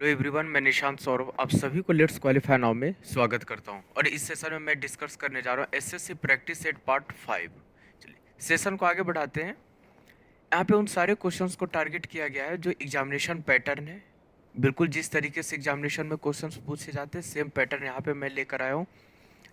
Hello everyone, मैं निशांत सौरभ आप सभी को लेट्स क्वालिफाई नाउ में स्वागत करता हूं। और इस सेशन में मैं डिस्कस करने जा रहा हूं एसएससी प्रैक्टिस सेट पार्ट 5। चलिए सेशन को आगे बढ़ाते हैं। यहाँ पे उन सारे क्वेश्चंस को टारगेट किया गया है जो एग्जामिनेशन पैटर्न है। बिल्कुल जिस तरीके से एग्जामिनेशन में क्वेश्चंस पूछे जाते हैं सेम पैटर्न यहाँ पे मैं लेकर आया हूँ।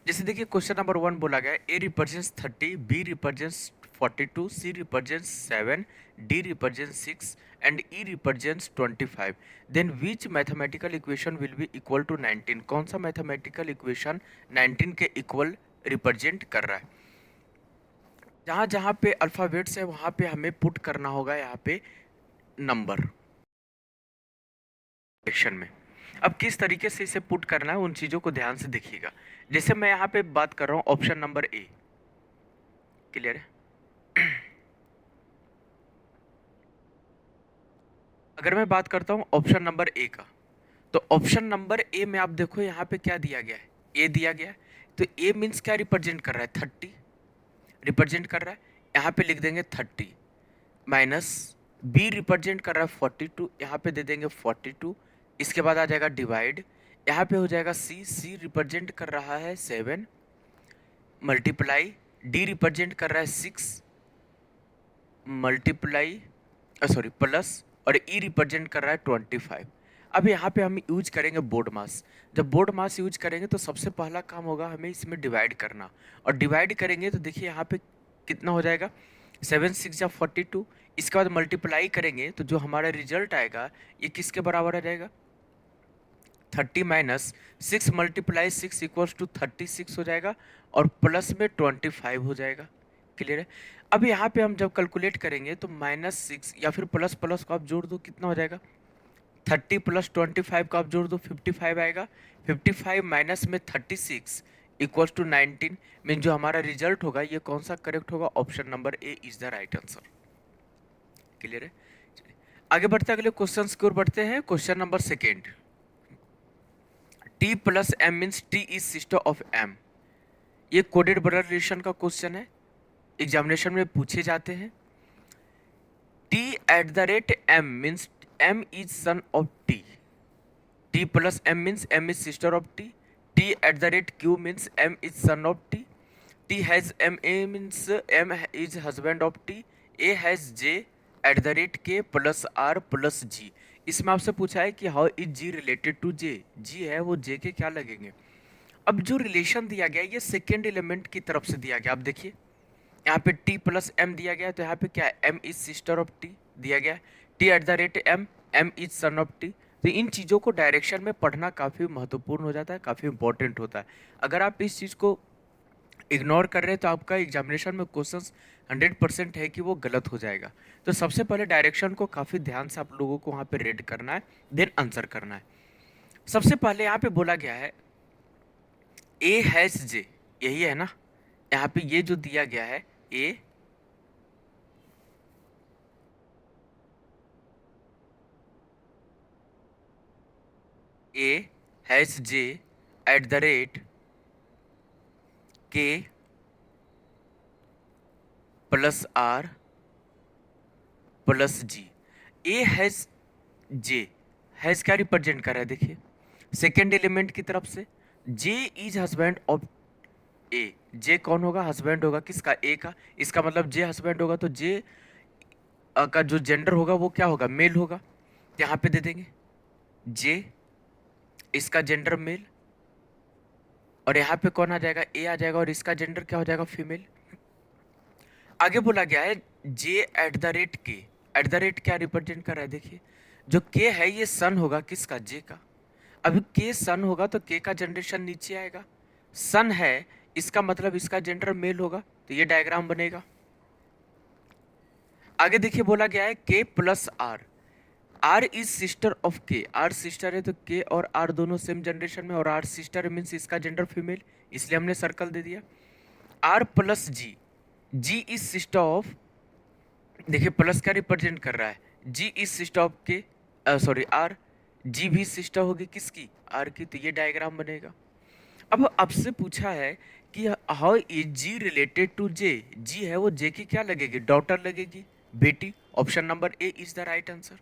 जैसे देखिए क्वेश्चन नंबर 1 बोला गया है A represents 30, B represents 42, C represents 7, D represents 6 and E represents 25। Then which mathematical equation will be equal to 19? कौन सा मैथमेटिकल इक्वेशन 19 के इक्वल रिप्रेजेंट कर रहा है? जहाँ जहाँ पे अल्फ़ाबेट्स है वहाँ पे हमें पुट करना होगा यहाँ पे नंबर सेक्शन में। अब किस तरीके से इसे पुट करना है उन चीज़ों को ध्यान से देखिएगा। जैसे मैं यहाँ पे बात कर रहा हूँ ऑप्शन नंबर ए। क्लियर है? अगर मैं बात करता हूँ ऑप्शन नंबर ए का, तो ऑप्शन नंबर ए में आप देखो यहाँ पे क्या दिया गया है, ए दिया गया है। तो ए मीन्स क्या रिप्रेजेंट कर रहा है? 30 रिप्रेजेंट कर रहा है। यहाँ पे लिख देंगे 30 माइनस बी रिप्रेजेंट कर रहा है 42, यहाँ पे दे देंगे 42। इसके बाद आ जाएगा डिवाइड, यहाँ पे हो जाएगा सी, सी रिप्रेजेंट कर रहा है 7 मल्टीप्लाई, डी रिप्रेजेंट कर रहा है 6 मल्टीप्लाई सॉरी प्लस, और ई रिप्रेजेंट कर रहा है 25। अब यहाँ पे हम यूज करेंगे बोर्ड मास। जब बोर्ड मास यूज करेंगे तो सबसे पहला काम होगा हमें इसमें डिवाइड करना, और डिवाइड करेंगे तो देखिए यहाँ पे कितना हो जाएगा, 7 6 या 42। इसके बाद मल्टीप्लाई करेंगे तो जो हमारा रिजल्ट आएगा ये किसके बराबर आ जाएगा? 30 माइनस 6 मल्टीप्लाई 6 इक्वल्स टू 36 हो जाएगा, और प्लस में 25 हो जाएगा। क्लियर है? अब यहाँ पे हम जब कैलकुलेट करेंगे तो -6 या फिर प्लस प्लस को आप जोड़ दो, कितना हो जाएगा? 30 प्लस 25 को आप जोड़ दो, 55 आएगा। 55 माइनस में 36 इक्वल्स टू 19। मीन जो हमारा रिजल्ट होगा ये कौन सा करेक्ट होगा? Option number A is the right answer. Clear है? चलिए, आगे बढ़ते अगले क्वेश्चन की ओर बढ़ते हैं। Question number second, T plus M means T is sister of M. ये कोडेड ब्लड रिलेशन का क्वेश्चन है, एग्जामिनेशन में पूछे जाते हैं। T at the rate M means M is son of T. T plus M means M is sister of T. T at the rate Q means M is son of T. T has M A means M is husband of T. A has J at the rate K plus R plus G. इसमें आपसे पूछा है कि how is G related to J. G है वो जे के क्या लगेंगे? अब जो रिलेशन दिया गया ये सेकेंड एलिमेंट की तरफ से दिया गया। आप देखिए यहाँ पे टी प्लस एम दिया गया है, तो यहाँ पे क्या है? M is sister of T दिया गया है। T at the rate M, M is son of T. तो इन चीज़ों को डायरेक्शन में पढ़ना काफ़ी महत्वपूर्ण हो जाता है, काफ़ी इंपॉर्टेंट होता है। अगर आप इस चीज़ को इग्नोर कर रहे हैं तो आपका एग्जामिनेशन में क्वेश्चंस 100% है कि वो गलत हो जाएगा। तो सबसे पहले डायरेक्शन को काफ़ी ध्यान से आप लोगों को वहाँ पे रीड करना है, देन आंसर करना है। सबसे पहले यहाँ पे बोला गया है ए हैज जे, यही है ना? यहाँ पे ये जो दिया गया है A has J at the rate K plus R plus G. A has J, has क्या रिप्रेजेंट कर रहा है? देखिए सेकेंड एलिमेंट की तरफ से J is husband of A. J कौन होगा? हस्बैंड होगा किसका? ए का। इसका मतलब जे हस्बैंड होगा तो जे का जो जेंडर होगा वो क्या होगा? मेल होगा। यहाँ पे दे देंगे जे, इसका जेंडर मेल, और यहाँ पे कौन आ जाएगा? ए आ जाएगा, और इसका जेंडर क्या हो जाएगा? फीमेल। आगे बोला गया है जे एट द रेट के। एट द रेट क्या रिप्रेजेंट कर रहा है? देखिए जो के है ये सन होगा किसका? जे का। अभी के सन होगा तो के का जनरेशन नीचे आएगा। सन है इसका मतलब इसका जेंडर मेल होगा, तो ये डायग्राम बनेगा। आगे देखिए बोला गया है K plus R. R is sister of K. R sister है तो के और आर दोनों सेम जनरेशन में, और आर सिस्टर मीन्स इसका जेंडर फीमेल, इसलिए हमने सर्कल दे दिया। R plus G, G is sister of, देखिए प्लस क्या रिप्रेजेंट कर रहा है? G is sister of K, sorry R. G भी सिस्टर होगी किसकी? आर की। तो ये डायग्राम बनेगा। अब आपसे पूछा है कि how is G related to J. G है वो जे की क्या लगेगी? डॉटर लगेगी, बेटी। Option number A is the right answer.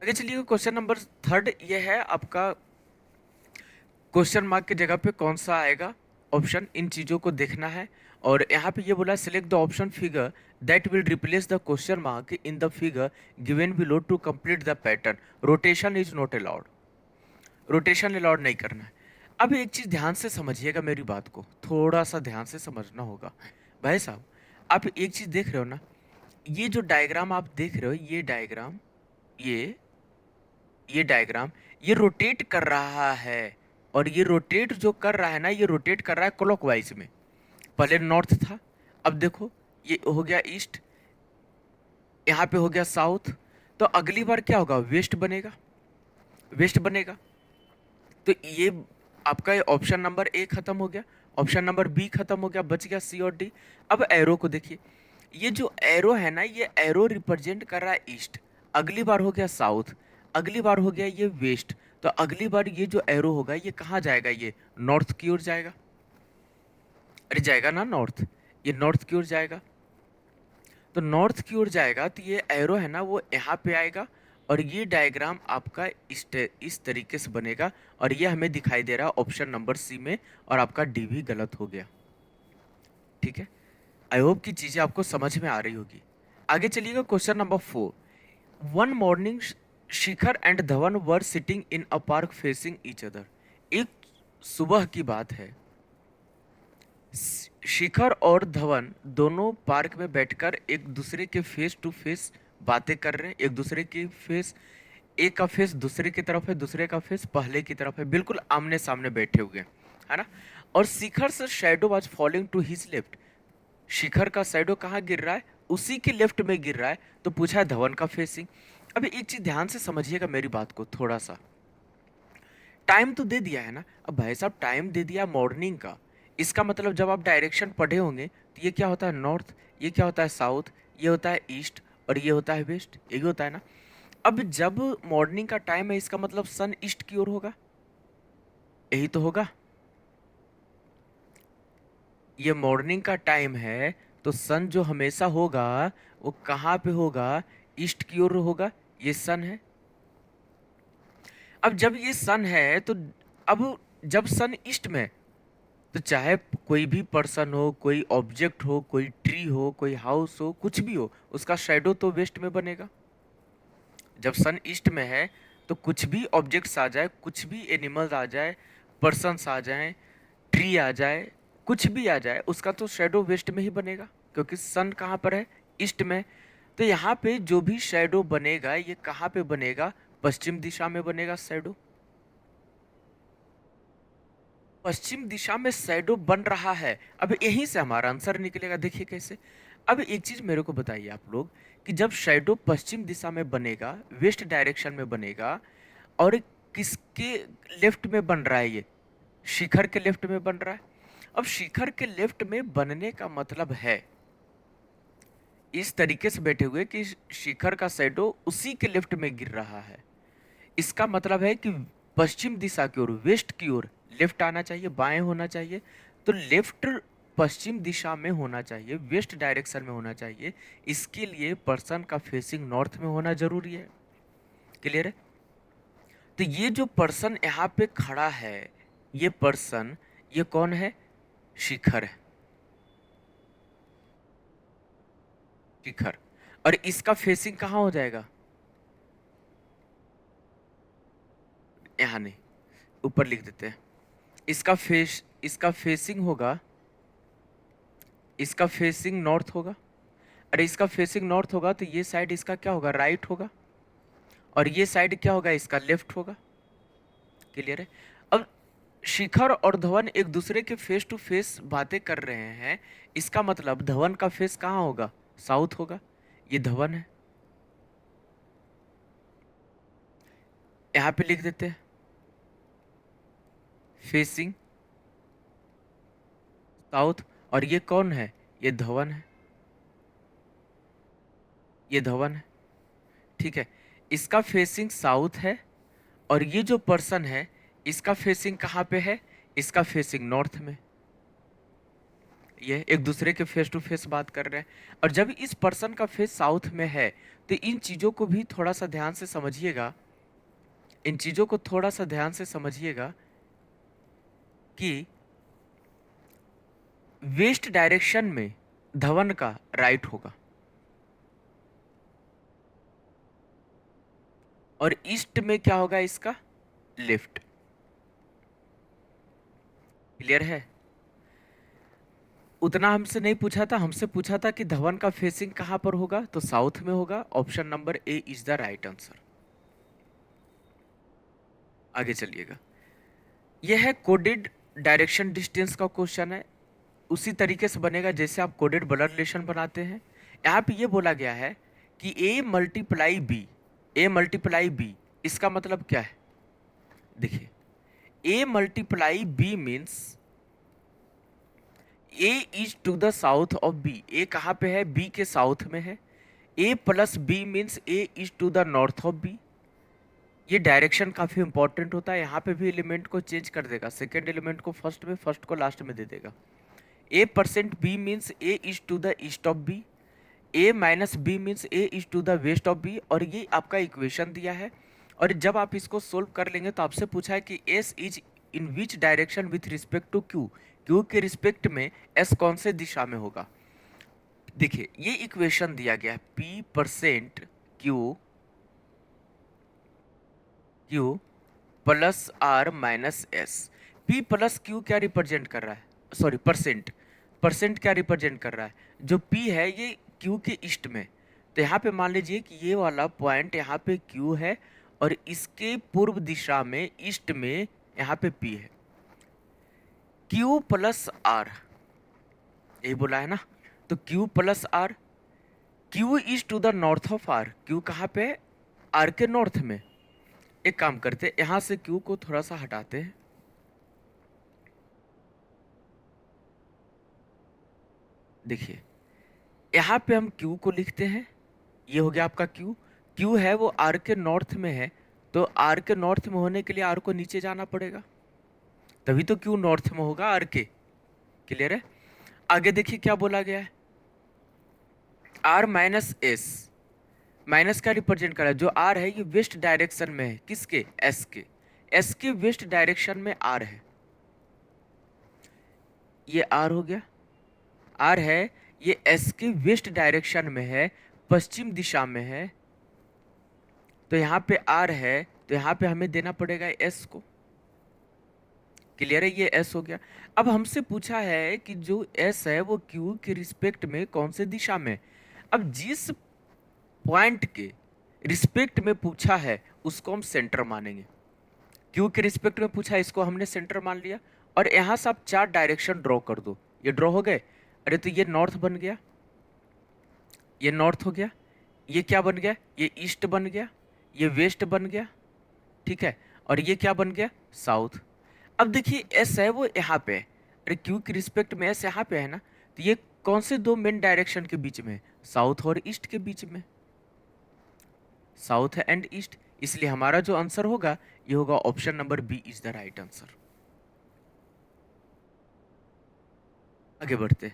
आगे चलिए, क्वेश्चन नंबर थर्ड ये है आपका, क्वेश्चन मार्क की जगह पे कौन सा आएगा ऑप्शन, इन चीज़ों को देखना है। और यहाँ पे ये बोला select the option figure that will replace the question mark in the figure given below to complete the pattern, rotation is not allowed, rotation allowed नहीं करना है। अब एक चीज़ ध्यान से समझिएगा, मेरी बात को थोड़ा सा ध्यान से समझना होगा। भाई साहब, आप एक चीज़ देख रहे हो ना, ये जो डायग्राम आप देख रहे हो, ये डायग्राम, ये डायग्राम, ये रोटेट कर रहा है। और ये रोटेट जो कर रहा है ना, ये रोटेट कर रहा है क्लॉकवाइज में। पहले नॉर्थ था, अब देखो ये हो गया ईस्ट, यहाँ पे हो गया साउथ। तो अगली बार क्या होगा, वेस्ट बनेगा, वेस्ट बनेगा। तो ये आपका ऑप्शन नंबर ए खत्म हो गया, ऑप्शन नंबर बी खत्म हो गया, बच गया सी और डी। अब एरो को देखिए, ये जो एरो है ना, ये एरो रिप्रेजेंट कर रहा है ईस्ट, अगली बार हो गया साउथ, अगली बार हो गया ये वेस्ट। तो अगली बार ये जो एरो होगा ये कहाँ जाएगा, ये नॉर्थ की ओर जाएगा। अरे जाएगा ना नॉर्थ, ये नॉर्थ की ओर जाएगा। तो नॉर्थ की ओर जाएगा तो ये एरो है ना वो यहाँ पे आएगा, और ये डायग्राम आपका इस तरीके से बनेगा। और ये हमें दिखाई दे रहा है ऑप्शन नंबर सी में, और आपका डी भी गलत हो गया। ठीक है, आई होप की चीजें आपको समझ में आ रही होगी। आगे चलिएगा, question number 4। One morning Shikhar and Dhawan were sitting in a park facing each other. एक सुबह की बात है, शिखर और धवन दोनों पार्क में बैठकर एक दूसरे के फेस टू फेस बातें कर रहे हैं। एक दूसरे की फेस, एक का फेस दूसरे की तरफ है, दूसरे का फेस पहले की तरफ है, बिल्कुल आमने सामने बैठे हुए हैं, है ना। और शिखर से shadow was following to his left, Shikhar का शैडो कहाँ गिर रहा है, उसी के लेफ्ट में गिर रहा है। तो पूछा है धवन का फेसिंग। अभी एक चीज ध्यान से समझिएगा मेरी बात को थोड़ा सा, टाइम तो दे दिया है ना। अब भाई साहब टाइम दे दिया मॉर्निंग का, इसका मतलब जब आप डायरेक्शन पढ़े होंगे तो ये क्या होता है नॉर्थ, ये क्या होता है साउथ, ये होता है ईस्ट, और ये होता है वेस्ट, यही होता है ना। अब जब मॉर्निंग का टाइम है, इसका मतलब सन ईस्ट की ओर होगा, यही तो होगा। ये मॉर्निंग का टाइम है, तो सन जो हमेशा होगा वो कहाँ पे होगा, ईस्ट की ओर होगा। ये सन है। अब जब ये सन है तो अब जब सन ईस्ट में, तो चाहे कोई भी पर्सन हो, कोई ऑब्जेक्ट हो, कोई ट्री हो, कोई हाउस हो, कुछ भी हो, उसका शैडो तो वेस्ट में बनेगा। जब सन ईस्ट में है तो कुछ भी ऑब्जेक्ट्स आ जाए, कुछ भी एनिमल्स आ जाए, पर्सन्स आ जाए, ट्री आ जाए, कुछ भी आ जाए, उसका तो शैडो वेस्ट में ही बनेगा, क्योंकि सन कहाँ पर है, ईस्ट में। तो यहाँ पे जो भी शैडो बनेगा ये कहाँ पे बनेगा, पश्चिम दिशा में बनेगा शैडो। पश्चिम दिशा में शैडो बन रहा है। अब यहीं से हमारा आंसर निकलेगा, देखिए कैसे। अब एक चीज मेरे को बताइए आप लोग, कि जब शैडो पश्चिम दिशा में बनेगा, वेस्ट डायरेक्शन में बनेगा, और किसके लेफ्ट में बन रहा है, ये शिखर के लेफ्ट में बन रहा है। अब शिखर के लेफ्ट में बनने का मतलब है इस तरीके से बैठे हुए कि शिखर का शैडो उसी के लेफ्ट में गिर रहा है। इसका मतलब है कि पश्चिम दिशा की ओर, वेस्ट की ओर लेफ्ट आना चाहिए, बाएं होना चाहिए। तो लेफ्ट पश्चिम दिशा में होना चाहिए, वेस्ट डायरेक्शन में होना चाहिए। इसके लिए पर्सन का फेसिंग नॉर्थ में होना जरूरी है। क्लियर है। तो ये जो पर्सन यहाँ पे खड़ा है, ये पर्सन, ये कौन है, शिखर है, शिखर। और इसका फेसिंग कहाँ हो जाएगा, यहाँ नहीं, ऊपर लिख देते हैं। इसका फेसिंग होगा, इसका फेसिंग नॉर्थ होगा। अरे इसका फेसिंग नॉर्थ होगा तो ये साइड इसका क्या होगा, राइट होगा, और ये साइड क्या होगा, इसका लेफ्ट होगा। क्लियर है। अब शिखर और धवन एक दूसरे के फेस टू फेस बातें कर रहे हैं, इसका मतलब धवन का फेस कहाँ होगा, साउथ होगा। ये धवन है, यहाँ पे लिख देते हैं फेसिंग साउथ। और ये कौन है, ये धवन है, ये धवन है। ठीक है, इसका फेसिंग साउथ है, और ये जो पर्सन है इसका फेसिंग कहाँ पे है, इसका फेसिंग नॉर्थ में। ये एक दूसरे के फेस टू फेस बात कर रहे हैं, और जब इस पर्सन का फेस साउथ में है तो इन चीज़ों को भी थोड़ा सा ध्यान से समझिएगा। इन चीज़ों को थोड़ा सा ध्यान से समझिएगा कि वेस्ट डायरेक्शन में धवन का राइट होगा और ईस्ट में क्या होगा इसका लेफ्ट। क्लियर है? उतना हमसे नहीं पूछा था, हमसे पूछा था कि धवन का फेसिंग कहां पर होगा, तो साउथ में होगा। Option number A is the right answer. आगे चलिएगा। यह है कोडेड डायरेक्शन डिस्टेंस का क्वेश्चन है। उसी तरीके से बनेगा जैसे आप कोडेड ब्लड रिलेशन बनाते हैं। यहाँ पे ये बोला गया है कि A multiply B, A multiply B, इसका मतलब क्या है? देखिए, A multiply B means A is to the south of B. A कहाँ पे है? बी के साउथ में है। A plus B means A is to the north of B. ये डायरेक्शन काफी इंपॉर्टेंट होता है। यहाँ पे भी एलिमेंट को चेंज कर देगा, सेकेंड एलिमेंट को फर्स्ट में, फर्स्ट को लास्ट में दे देगा। A percent B means A is to the east of B. A minus B means A is to the west of B. और ये आपका इक्वेशन दिया है, और जब आप इसको सोल्व कर लेंगे तो आपसे पूछा है कि S is in which direction with respect to Q. Q के रिस्पेक्ट में एस कौन से दिशा में होगा। देखिए, ये इक्वेशन दिया गया है P percent Q, Q plus R minus S. P plus Q क्या रिप्रेजेंट कर रहा है? Sorry, percent. परसेंट क्या रिप्रेजेंट कर रहा है? जो पी है ये क्यू के ईस्ट में, तो यहाँ पे मान लीजिए कि ये वाला पॉइंट यहाँ पे क्यू है और इसके पूर्व दिशा में ईस्ट में यहाँ पे पी है। क्यू प्लस आर, यही बोला है ना, तो Q plus R. Q is to the north of R. Q कहाँ पे है? आर के नॉर्थ में। एक काम करते हैं, यहां से क्यू को थोड़ा सा हटाते हैं। देखिए, यहाँ पे हम क्यू को लिखते हैं, ये हो गया आपका क्यू। क्यू है वो आर के नॉर्थ में है, तो आर के नॉर्थ में होने के लिए आर को नीचे जाना पड़ेगा, तभी तो क्यू नॉर्थ में होगा आर के। क्लियर है? आगे देखिए क्या बोला गया है, आर माइनस एस। माइनस का रिप्रेजेंट कर रहा है, जो आर है ये वेस्ट डायरेक्शन में है, किसके? एस के। एस के वेस्ट डायरेक्शन में आर है, ये आर हो गया। आर है ये एस के वेस्ट डायरेक्शन में है, पश्चिम दिशा में है, तो यहाँ पे आर है, तो यहाँ पे हमें देना पड़ेगा एस को। क्लियर है? ये एस हो गया। अब हमसे पूछा है कि जो एस है वो क्यू के रिस्पेक्ट में कौन से दिशा में। अब जिस पॉइंट के रिस्पेक्ट में पूछा है उसको हम सेंटर मानेंगे। क्यू के रिस्पेक्ट में पूछा है, इसको हमने सेंटर मान लिया। और यहाँ से आप चार डायरेक्शन ड्रॉ कर दो, ये ड्रॉ हो गए। अरे तो ये नॉर्थ बन गया, ये नॉर्थ हो गया, ये क्या बन गया? ये ईस्ट बन गया, ये वेस्ट बन गया, ठीक है। और ये क्या बन गया? साउथ। अब देखिए एस है वो यहाँ पे है, अरे क्यू के रिस्पेक्ट में एस यहाँ पे है ना, तो ये कौन से दो मेन डायरेक्शन के बीच में है? साउथ और ईस्ट के बीच में, साउथ एंड ईस्ट। इसलिए हमारा जो आंसर होगा ये होगा option number B is the right answer. आगे बढ़ते,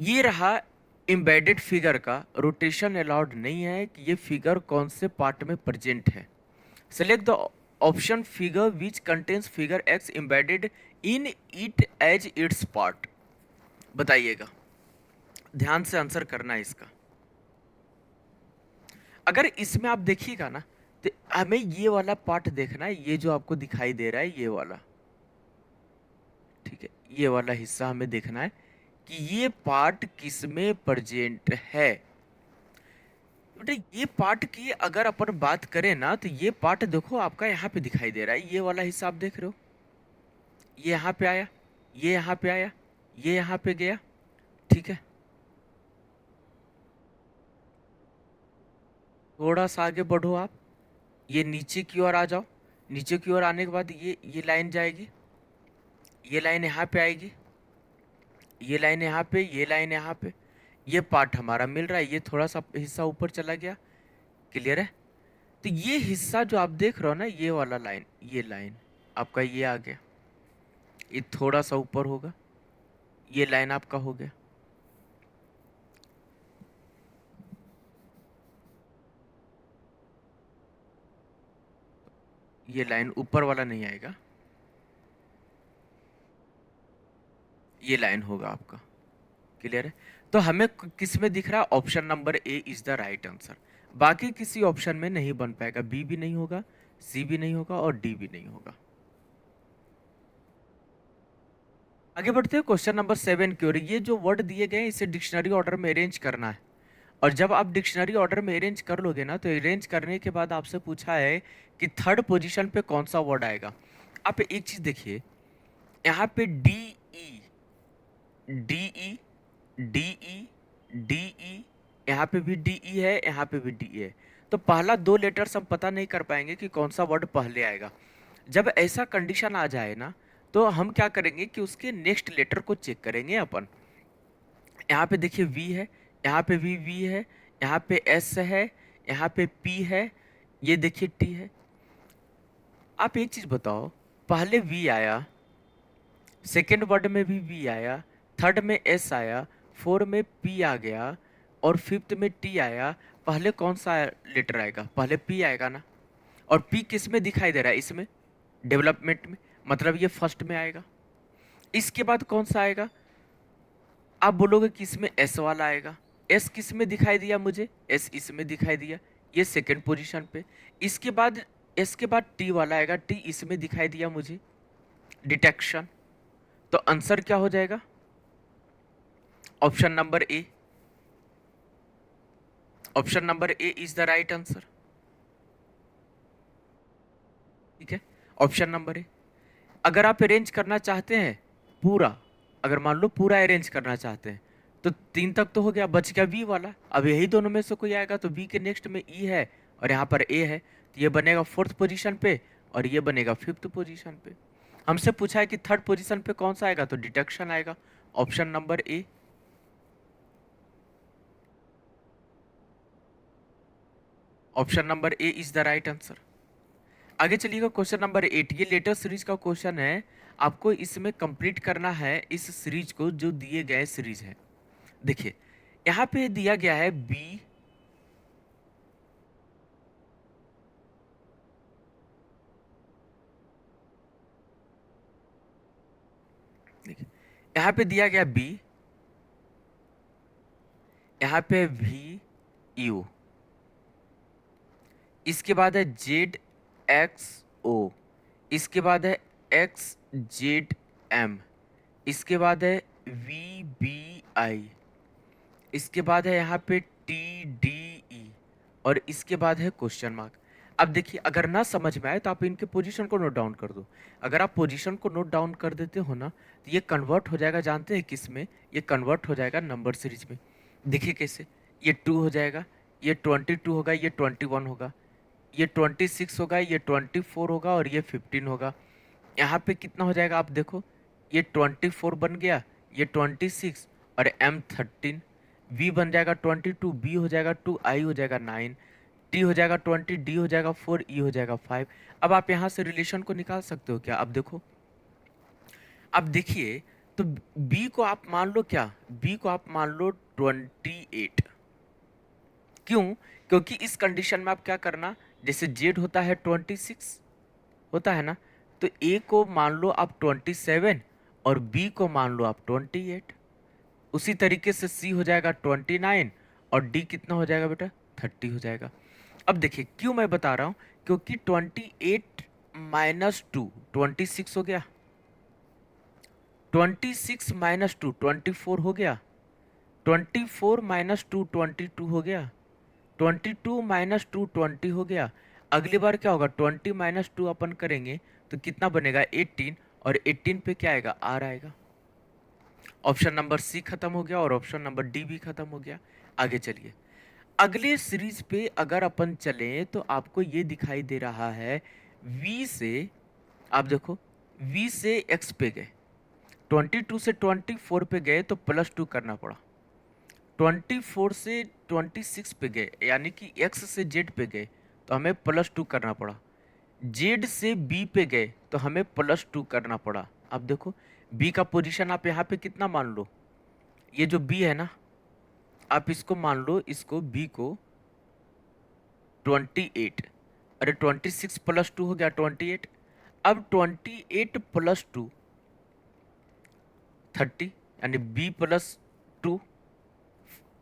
ये रहा एम्बेडेड फिगर का। रोटेशन अलाउड नहीं है कि ये फिगर कौन से पार्ट में प्रेजेंट है। Select the option figure which contains figure X embedded in it as its part. बताइएगा, ध्यान से आंसर करना है इसका। अगर इसमें आप देखिएगा ना, तो हमें ये वाला पार्ट देखना है, ये जो आपको दिखाई दे रहा है ये वाला, ठीक है, ये वाला हिस्सा हमें देखना है कि ये पार्ट किस में प्रेजेंट है। बेटा ये पार्ट की अगर अपन बात करें ना, तो ये पार्ट देखो आपका यहाँ पे दिखाई दे रहा है, ये वाला हिस्सा आप देख रहे हो, ये यहाँ पे आया, ये यहाँ पे आया, ये यहाँ पे गया, ठीक है। थोड़ा सा आगे बढ़ो आप, ये नीचे की ओर आ जाओ। नीचे की ओर आने के बाद ये लाइन जाएगी, ये लाइन यहाँ पे आएगी, ये लाइन यहाँ पे, ये लाइन यहाँ पे, ये पार्ट हमारा मिल रहा है। ये थोड़ा सा हिस्सा ऊपर चला गया। क्लियर है? तो ये हिस्सा जो आप देख रहे हो ना, ये वाला लाइन, ये लाइन आपका ये आ गया, ये थोड़ा सा ऊपर होगा, ये लाइन आपका हो गया। ये लाइन ऊपर वाला नहीं आएगा, ये लाइन होगा आपका। क्लियर है? तो हमें किस में दिख रहा है? Option number A is the right answer. बाकी किसी ऑप्शन में नहीं बन पाएगा, बी भी नहीं होगा, सी भी नहीं होगा और डी भी नहीं होगा। आगे बढ़ते हैं क्वेश्चन नंबर 7 की ओर। ये जो वर्ड दिए गए हैं इसे डिक्शनरी ऑर्डर में अरेंज करना है। और जब आप डिक्शनरी ऑर्डर में अरेंज कर लोगे ना, तो अरेंज करने के बाद आपसे पूछा है कि थर्ड पोजीशन पे कौन सा वर्ड आएगा। आप एक चीज देखिए, यहाँ पे D E, D E, D E, D E, यहाँ पे भी डी ई है, यहाँ पे भी डी ई है। तो पहला दो लेटर्स हम पता नहीं कर पाएंगे कि कौन सा वर्ड पहले आएगा। जब ऐसा कंडीशन आ जाए ना, तो हम क्या करेंगे कि उसके नेक्स्ट लेटर को चेक करेंगे अपन। यहाँ पे देखिए वी है, यहाँ पे भी वी है, यहाँ पे एस है, यहाँ पे पी है, ये देखिए टी है। आप एक चीज बताओ, पहले वी आया, सेकेंड वर्ड में भी वी आया, थर्ड में एस आया, फोर में पी आ गया और फिफ्थ में टी आया। पहले कौन सा लेटर आएगा? पहले पी आएगा ना। और पी किस में दिखाई दे रहा है? इसमें, डेवलपमेंट में, मतलब ये फर्स्ट में आएगा। इसके बाद कौन सा आएगा? आप बोलोगे कि इसमें एस वाला आएगा। एस किस में दिखाई दिया मुझे? एस इसमें दिखाई दिया, ये सेकंड पोजीशन पे। इसके बाद एस के बाद टी वाला आएगा, टी इसमें दिखाई दिया मुझे, डिटेक्शन। तो आंसर क्या हो जाएगा? Option number A. Option number A is the right answer. ठीक है, ऑप्शन नंबर ए। अगर आप अरेंज करना चाहते हैं पूरा, अगर मान लो पूरा अरेंज करना चाहते हैं, तो 3 तक तो हो गया, बच गया वी वाला। अब यही दोनों में से कोई आएगा, तो वी के नेक्स्ट में ई है और यहाँ पर ए है, तो ये बनेगा फोर्थ पोजीशन पे और ये बनेगा फिफ्थ पोजीशन पे। हमसे पूछा है कि थर्ड पोजीशन पे कौन सा आएगा, तो डिटेक्शन आएगा, option number A. Option number A is the right answer. आगे चलिएगा क्वेश्चन नंबर 8। ये लेटेस्ट सीरीज का क्वेश्चन है, आपको इसमें कंप्लीट करना है इस सीरीज को, जो दिए गए सीरीज है। देखिए यहाँ पे दिया गया है बी, देखिए यहाँ पे दिया गया बी, यहाँ पे वी यू, इसके बाद है जेड एक्स ओ, इसके बाद है एक्स जेड एम, इसके बाद है वी बी आई, इसके बाद है यहाँ पे टी डी ई और इसके बाद है क्वेश्चन मार्क। अब देखिए अगर ना समझ में आए तो आप इनके पोजीशन को नोट डाउन कर दो। अगर आप पोजीशन को नोट डाउन कर देते हो ना, तो ये कन्वर्ट हो जाएगा, जानते हैं किस में? ये कन्वर्ट हो जाएगा नंबर सीरीज में। देखिए कैसे, ये 2 हो जाएगा, ये 22 होगा, ये 21 होगा, ये 26 होगा, ये 24 होगा और ये 15 होगा। यहाँ पे कितना हो जाएगा आप देखो, ये 24 बन गया, ये 26 और एम 13, वी बन जाएगा 22, बी हो जाएगा 2, आई हो जाएगा 9, टी हो जाएगा 20, डी हो जाएगा 4, ई हो जाएगा 5। अब आप यहाँ से रिलेशन को निकाल सकते हो क्या? अब देखो, अब देखिए, तो बी को आप मान लो क्या, बी को आप मान लो 28। क्यों? क्योंकि इस कंडीशन में आप क्या करना, जैसे जेड होता है 26 होता है ना, तो ए को मान लो आप 27 और बी को मान लो आप 28। उसी तरीके से सी हो जाएगा 29 और डी कितना हो जाएगा बेटा? 30 हो जाएगा। अब देखिए क्यों मैं बता रहा हूँ, क्योंकि 28 माइनस 2 26 हो गया, 26 माइनस 2 24 हो गया, 24 माइनस 2 22 हो गया, 22 माइनस 2 20 हो गया। अगली बार क्या होगा, 20 माइनस 2 अपन करेंगे तो कितना बनेगा? 18 और 18 पे क्या आएगा? आर आएगा। ऑप्शन नंबर सी खत्म हो गया और ऑप्शन नंबर डी भी खत्म हो गया। आगे चलिए, अगले सीरीज पे अगर अपन चलें तो आपको ये दिखाई दे रहा है v से, आप देखो v से x पे गए, 22 से 24 पे गए तो +2 करना पड़ा, 24 से 26 पे गए यानी कि x से z पे गए तो हमें +2 करना पड़ा, z से b पे गए तो हमें +2 करना पड़ा। आप देखो बी का पोजीशन आप यहाँ पे कितना मान लो, ये जो बी है ना, आप इसको मान लो, इसको बी को 28, अरे 26 प्लस 2 हो गया 28। अब 28 प्लस 2 30, यानी बी प्लस 2,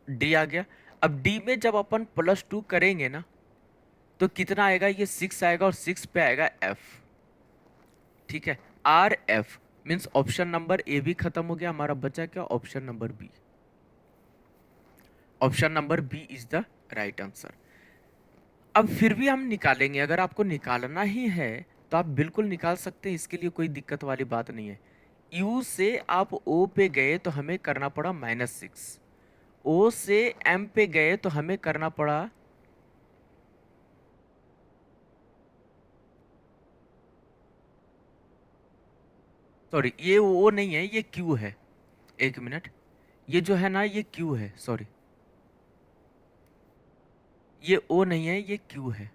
डी आ गया। अब डी में जब अपन प्लस 2 करेंगे ना, तो कितना आएगा, ये 6 आएगा और 6 पे आएगा एफ। ठीक है, R F means option number A भी खत्म हो गया, हमारा बचा क्या, option number B. Option number B is the right answer. अब फिर भी हम निकालेंगे, अगर आपको निकालना ही है तो आप बिल्कुल निकाल सकते हैं, इसके लिए कोई दिक्कत वाली बात नहीं है। यू से आप ओ पे गए तो हमें करना पड़ा -6, ओ से एम पे गए तो हमें करना पड़ा, सॉरी ये ओ नहीं है, ये क्यू है, एक मिनट, ये जो है ना ये क्यू है, सॉरी ये ओ नहीं है, ये क्यू है।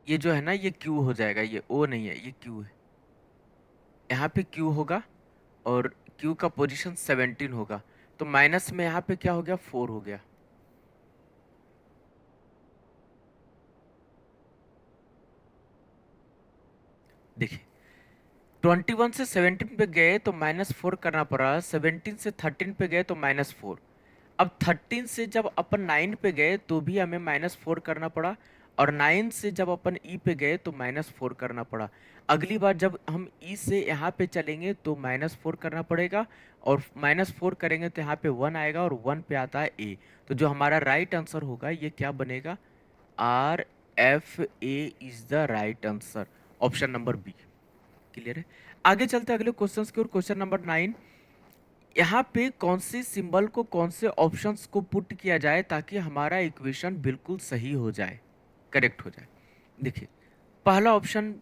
ये जो है ना ये क्यू हो जाएगा, ये ओ नहीं है, ये क्यू है। यहाँ पे क्यू होगा और क्यू का पोजीशन 17 होगा, तो माइनस में यहाँ पे क्या हो गया, 4 हो गया। देखिए 21 से 17 पे गए तो -4 करना पड़ा, 17 से 13 पे गए तो -4। अब 13 से जब अपन 9 पे गए तो भी हमें -4 करना पड़ा, और 9 से जब अपन ई पे गए तो -4 करना पड़ा। अगली बार जब हम ई से यहाँ पे चलेंगे तो -4 करना पड़ेगा, और -4 करेंगे तो यहाँ पे 1 आएगा, और 1 पे आता है ए। तो जो हमारा राइट आंसर होगा ये क्या बनेगा, R F A is the right answer, option number B. Clear है। आगे चलते हैं अगले क्वेश्चन की ओर। क्वेश्चन नंबर 9, यहाँ पे कौन से सिंबल को कौन से ऑप्शंस को पुट किया जाए ताकि हमारा इक्वेशन बिल्कुल सही हो जाए, करेक्ट हो जाए। देखिए पहला ऑप्शन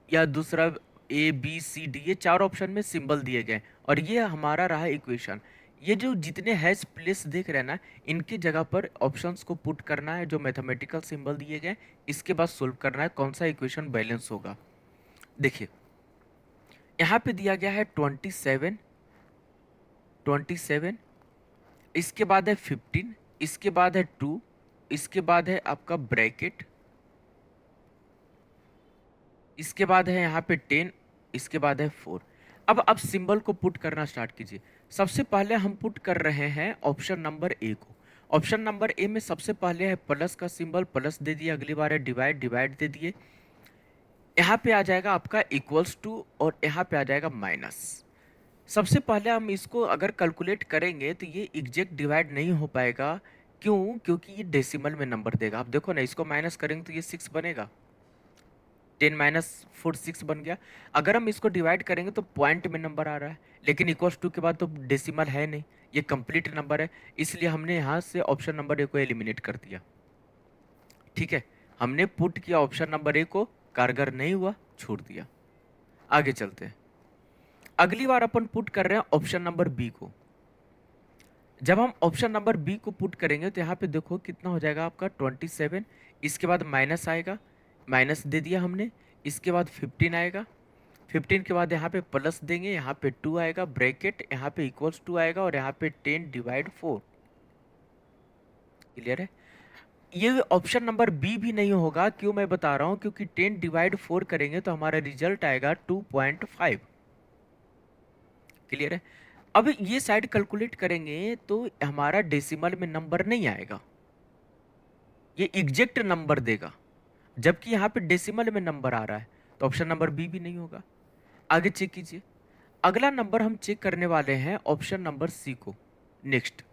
या दूसरा, ए बी सी डी, ये चार ऑप्शन में सिंबल दिए गए और ये हमारा रहा इक्वेशन। ये जो जितने हैश प्लेस देख रहे हैं ना, इनकी जगह पर ऑप्शंस को पुट करना है, जो मैथमेटिकल सिंबल दिए गए, इसके बाद सोल्व करना है कौन सा इक्वेशन बैलेंस होगा। देखिए यहाँ पे दिया गया है 27, 27, इसके बाद है 15, इसके बाद है 2, इसके बाद है आपका ब्रैकेट, इसके बाद है यहाँ पे 10, इसके बाद है 4। अब आप सिंबल को पुट करना स्टार्ट कीजिए। सबसे पहले हम पुट कर रहे हैं ऑप्शन नंबर ए को। ऑप्शन नंबर ए में सबसे पहले है प्लस का सिंबल, प्लस दे दिया। अगली बार है डिवाइड, डिवाइड दे दिए। यहाँ पे आ जाएगा आपका इक्वल्स टू, और यहाँ पे आ जाएगा माइनस। सबसे पहले हम इसको अगर कैलकुलेट करेंगे तो ये एग्जैक्ट डिवाइड नहीं हो पाएगा। क्यों? क्योंकि ये डेसिमल में नंबर देगा। आप देखो ना, इसको माइनस करेंगे तो ये 6 बनेगा, 10 माइनस 4 6 बन गया। अगर हम इसको डिवाइड करेंगे तो पॉइंट में नंबर आ रहा है, लेकिन इक्वल्स टू के बाद तो डेसिमल है नहीं, ये कंप्लीट नंबर है, इसलिए हमने यहाँ से ऑप्शन नंबर ए को एलिमिनेट कर दिया। ठीक है, हमने पुट किया ऑप्शन नंबर ए को, कारगर नहीं हुआ, छोड़ दिया। आगे चलते हैं। अगली बार अपन पुट कर रहे हैं ऑप्शन नंबर बी को। जब हम ऑप्शन नंबर बी को पुट करेंगे तो यहाँ पे देखो कितना हो जाएगा आपका 27, इसके बाद माइनस आएगा, माइनस दे दिया हमने, इसके बाद 15 आएगा, 15 के बाद यहाँ पे प्लस देंगे, यहाँ पे 2 आएगा, ब्रैकेट, यहाँ पे इक्वल्स 2 आएगा, और यहाँ पे 10 डिवाइड 4। क्लियर है। ये ऑप्शन नंबर बी भी नहीं होगा, क्यों मैं बता रहा हूँ, क्योंकि 10 डिवाइड 4 करेंगे तो हमारा रिजल्ट आएगा 2.5। क्लियर है। अब ये साइड कैलकुलेट करेंगे तो हमारा डेसिमल में नंबर नहीं आएगा, ये एग्जैक्ट नंबर देगा, जबकि यहाँ पे डेसिमल में नंबर आ रहा है, तो ऑप्शन नंबर बी भी नहीं होगा। आगे चेक कीजिए। अगला नंबर हम चेक करने वाले हैं ऑप्शन नंबर सी को। नेक्स्ट,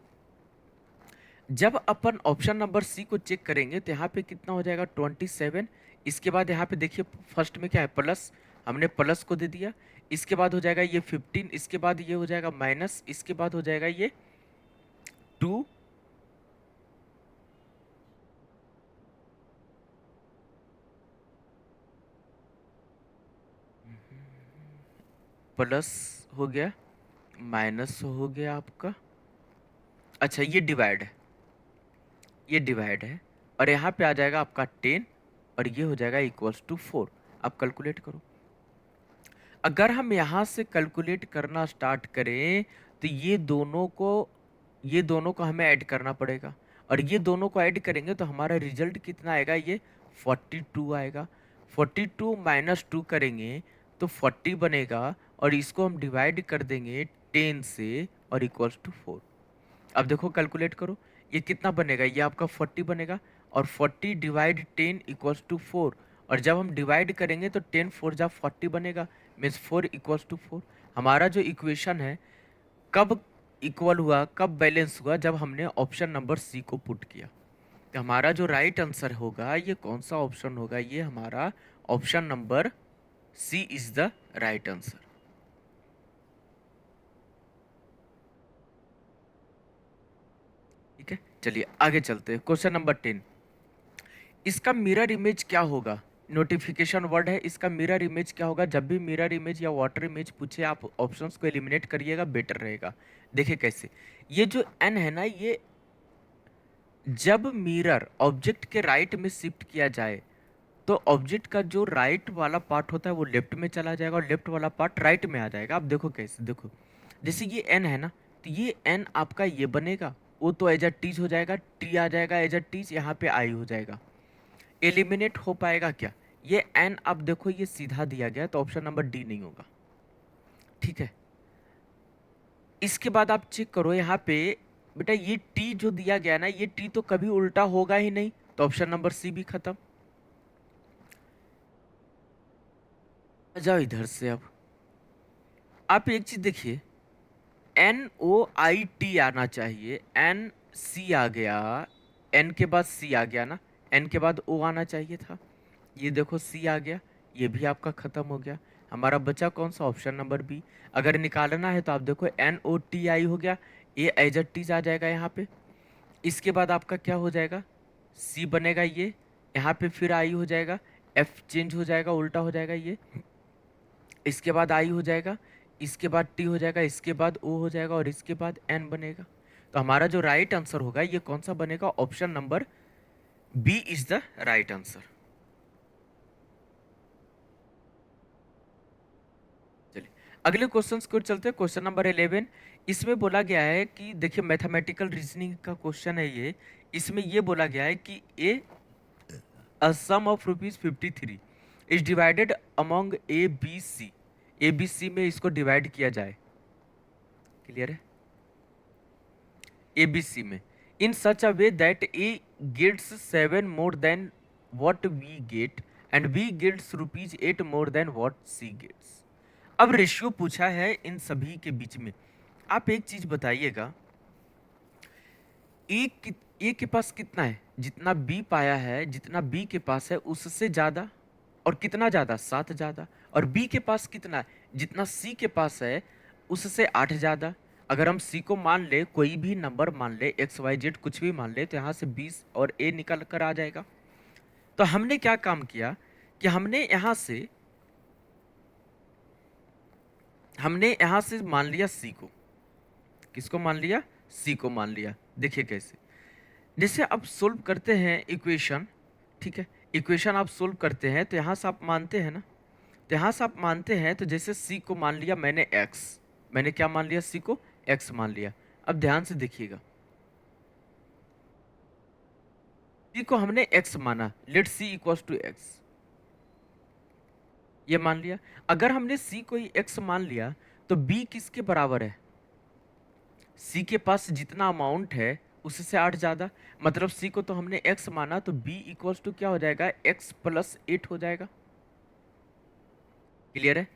जब अपन ऑप्शन नंबर सी को चेक करेंगे तो यहाँ पे कितना हो जाएगा 27, इसके बाद यहाँ पे देखिए फर्स्ट में क्या है, प्लस, हमने प्लस को दे दिया, इसके बाद हो जाएगा ये 15, इसके बाद ये हो जाएगा माइनस, इसके बाद हो जाएगा ये 2, प्लस हो गया, माइनस हो गया आपका, अच्छा ये डिवाइड है, ये डिवाइड है, और यहाँ पे आ जाएगा आपका 10 और ये हो जाएगा इक्वल्स टू 4। अब कैलकुलेट करो। अगर हम यहाँ से कैलकुलेट करना स्टार्ट करें तो ये दोनों को हमें ऐड करना पड़ेगा, और ये दोनों को ऐड करेंगे तो हमारा रिजल्ट कितना आएगा, ये 42 आएगा। 42 माइनस 2 करेंगे तो 40 बनेगा, और इसको हम डिवाइड कर देंगे 10 से और इक्वल्स टू 4। अब देखो कैलकुलेट करो, ये कितना बनेगा, ये आपका 40 बनेगा, और 40 डिवाइड 10 इक्वल्स टू 4। और जब हम डिवाइड करेंगे तो 10 4 जा 40 बनेगा, मीन्स 4 इक्वल्स टू 4। हमारा जो इक्वेशन है कब इक्वल हुआ, कब बैलेंस हुआ, जब हमने ऑप्शन नंबर सी को पुट किया। तो हमारा जो राइट आंसर होगा ये कौन सा ऑप्शन होगा, ये हमारा option number C is the right answer. ठीक है, चलिए आगे चलते हैं। क्वेश्चन नंबर 10, इसका मिरर इमेज क्या होगा। नोटिफिकेशन वर्ड है, इसका मिरर इमेज क्या होगा। जब भी मिरर इमेज या वाटर इमेज पूछे आप ऑप्शंस को एलिमिनेट करिएगा, बेटर रहेगा। देखिए कैसे, ये जो एन है ना, ये जब मिरर ऑब्जेक्ट के राइट में शिफ्ट किया जाए तो ऑब्जेक्ट का जो राइट वाला पार्ट होता है वो लेफ्ट में चला जाएगा और लेफ्ट वाला पार्ट राइट में आ जाएगा। आप देखो कैसे, देखो जैसे ये एन है ना, तो ये एन आपका ये बनेगा, वो तो एज अ टीज हो जाएगा, टी आ जाएगा एज अ टीज, यहाँ पे आई हो जाएगा। एलिमिनेट हो पाएगा क्या, ये एन आप देखो ये सीधा दिया गया, तो ऑप्शन नंबर डी नहीं होगा। ठीक है, इसके बाद आप चेक करो यहाँ पे, बेटा ये टी जो दिया गया ना, ये टी तो कभी उल्टा होगा ही नहीं, तो ऑप्शन नंबर सी भी खत्म। आ जाओ इधर से। अब आप एक चीज देखिए, एन ओ आई टी आना चाहिए, एन सी आ गया, एन के बाद सी आ गया ना, एन के बाद ओ आना चाहिए था। ये देखो सी आ गया, ये भी आपका खत्म हो गया। हमारा बचा कौन सा, ऑप्शन नंबर बी। अगर निकालना है तो आप देखो एन ओ टी आई हो गया, ए एज अ टीज आ जाएगा यहाँ पे। इसके बाद आपका क्या हो जाएगा, सी बनेगा ये, यहाँ पे फिर आई हो जाएगा, एफ चेंज हो जाएगा, उल्टा हो जाएगा ये, इसके बाद आई हो जाएगा, इसके बाद टी हो जाएगा, इसके बाद ओ हो जाएगा, और इसके बाद एन बनेगा। तो हमारा जो राइट आंसर होगा ये कौन सा बनेगा, option number B is the right answer. चलिए अगले क्वेश्चन को चलते हैं। क्वेश्चन नंबर 11, इसमें बोला गया है कि देखिए मैथमेटिकल रीजनिंग का क्वेश्चन है ये। इसमें ये बोला गया है कि a sum of rupees 53 is divided among A B C। A B C में इसको डिवाइड किया जाए, क्लियर है, A B C में in such a way that A gets 7 more than what B get and B gets rupees 8 more than what C gets। अब ratio पूछा है इन सभी के बीच में। आप एक चीज बताइएगा, ए के पास कितना है, जितना बी पाया है, जितना बी के पास है उससे ज्यादा, और कितना ज्यादा, 7 ज्यादा। और बी के पास कितना है, जितना सी के पास है उससे 8 ज्यादा। अगर हम सी को मान ले, कोई भी नंबर मान ले, एक्स वाई जेड कुछ भी मान ले, तो यहाँ से 20 और ए निकल कर आ जाएगा। तो हमने क्या काम किया कि हमने यहाँ से मान लिया सी को। किसको मान लिया, सी को मान लिया। देखिए कैसे, जैसे आप सोल्व करते हैं इक्वेशन, ठीक है, इक्वेशन आप सोल्व करते हैं तो यहाँ से आप मानते हैं ना, तो यहाँ से आप मानते हैं, तो जैसे सी को मान लिया मैंने एक्स, मैंने क्या मान लिया, सी को एक्स मान लिया। अब ध्यान से देखिएगा, सी को हमने एक्स माना, let C equals to X, ये मान लिया। अगर हमने सी को ही एक्स मान लिया तो बी किसके बराबर है, सी के पास जितना अमाउंट है उससे 8 ज्यादा। मतलब सी को तो हमने एक्स माना, तो बी इक्वल्स टू क्या हो जाएगा, एक्स प्लस 8 हो जाएगा। क्लियर है,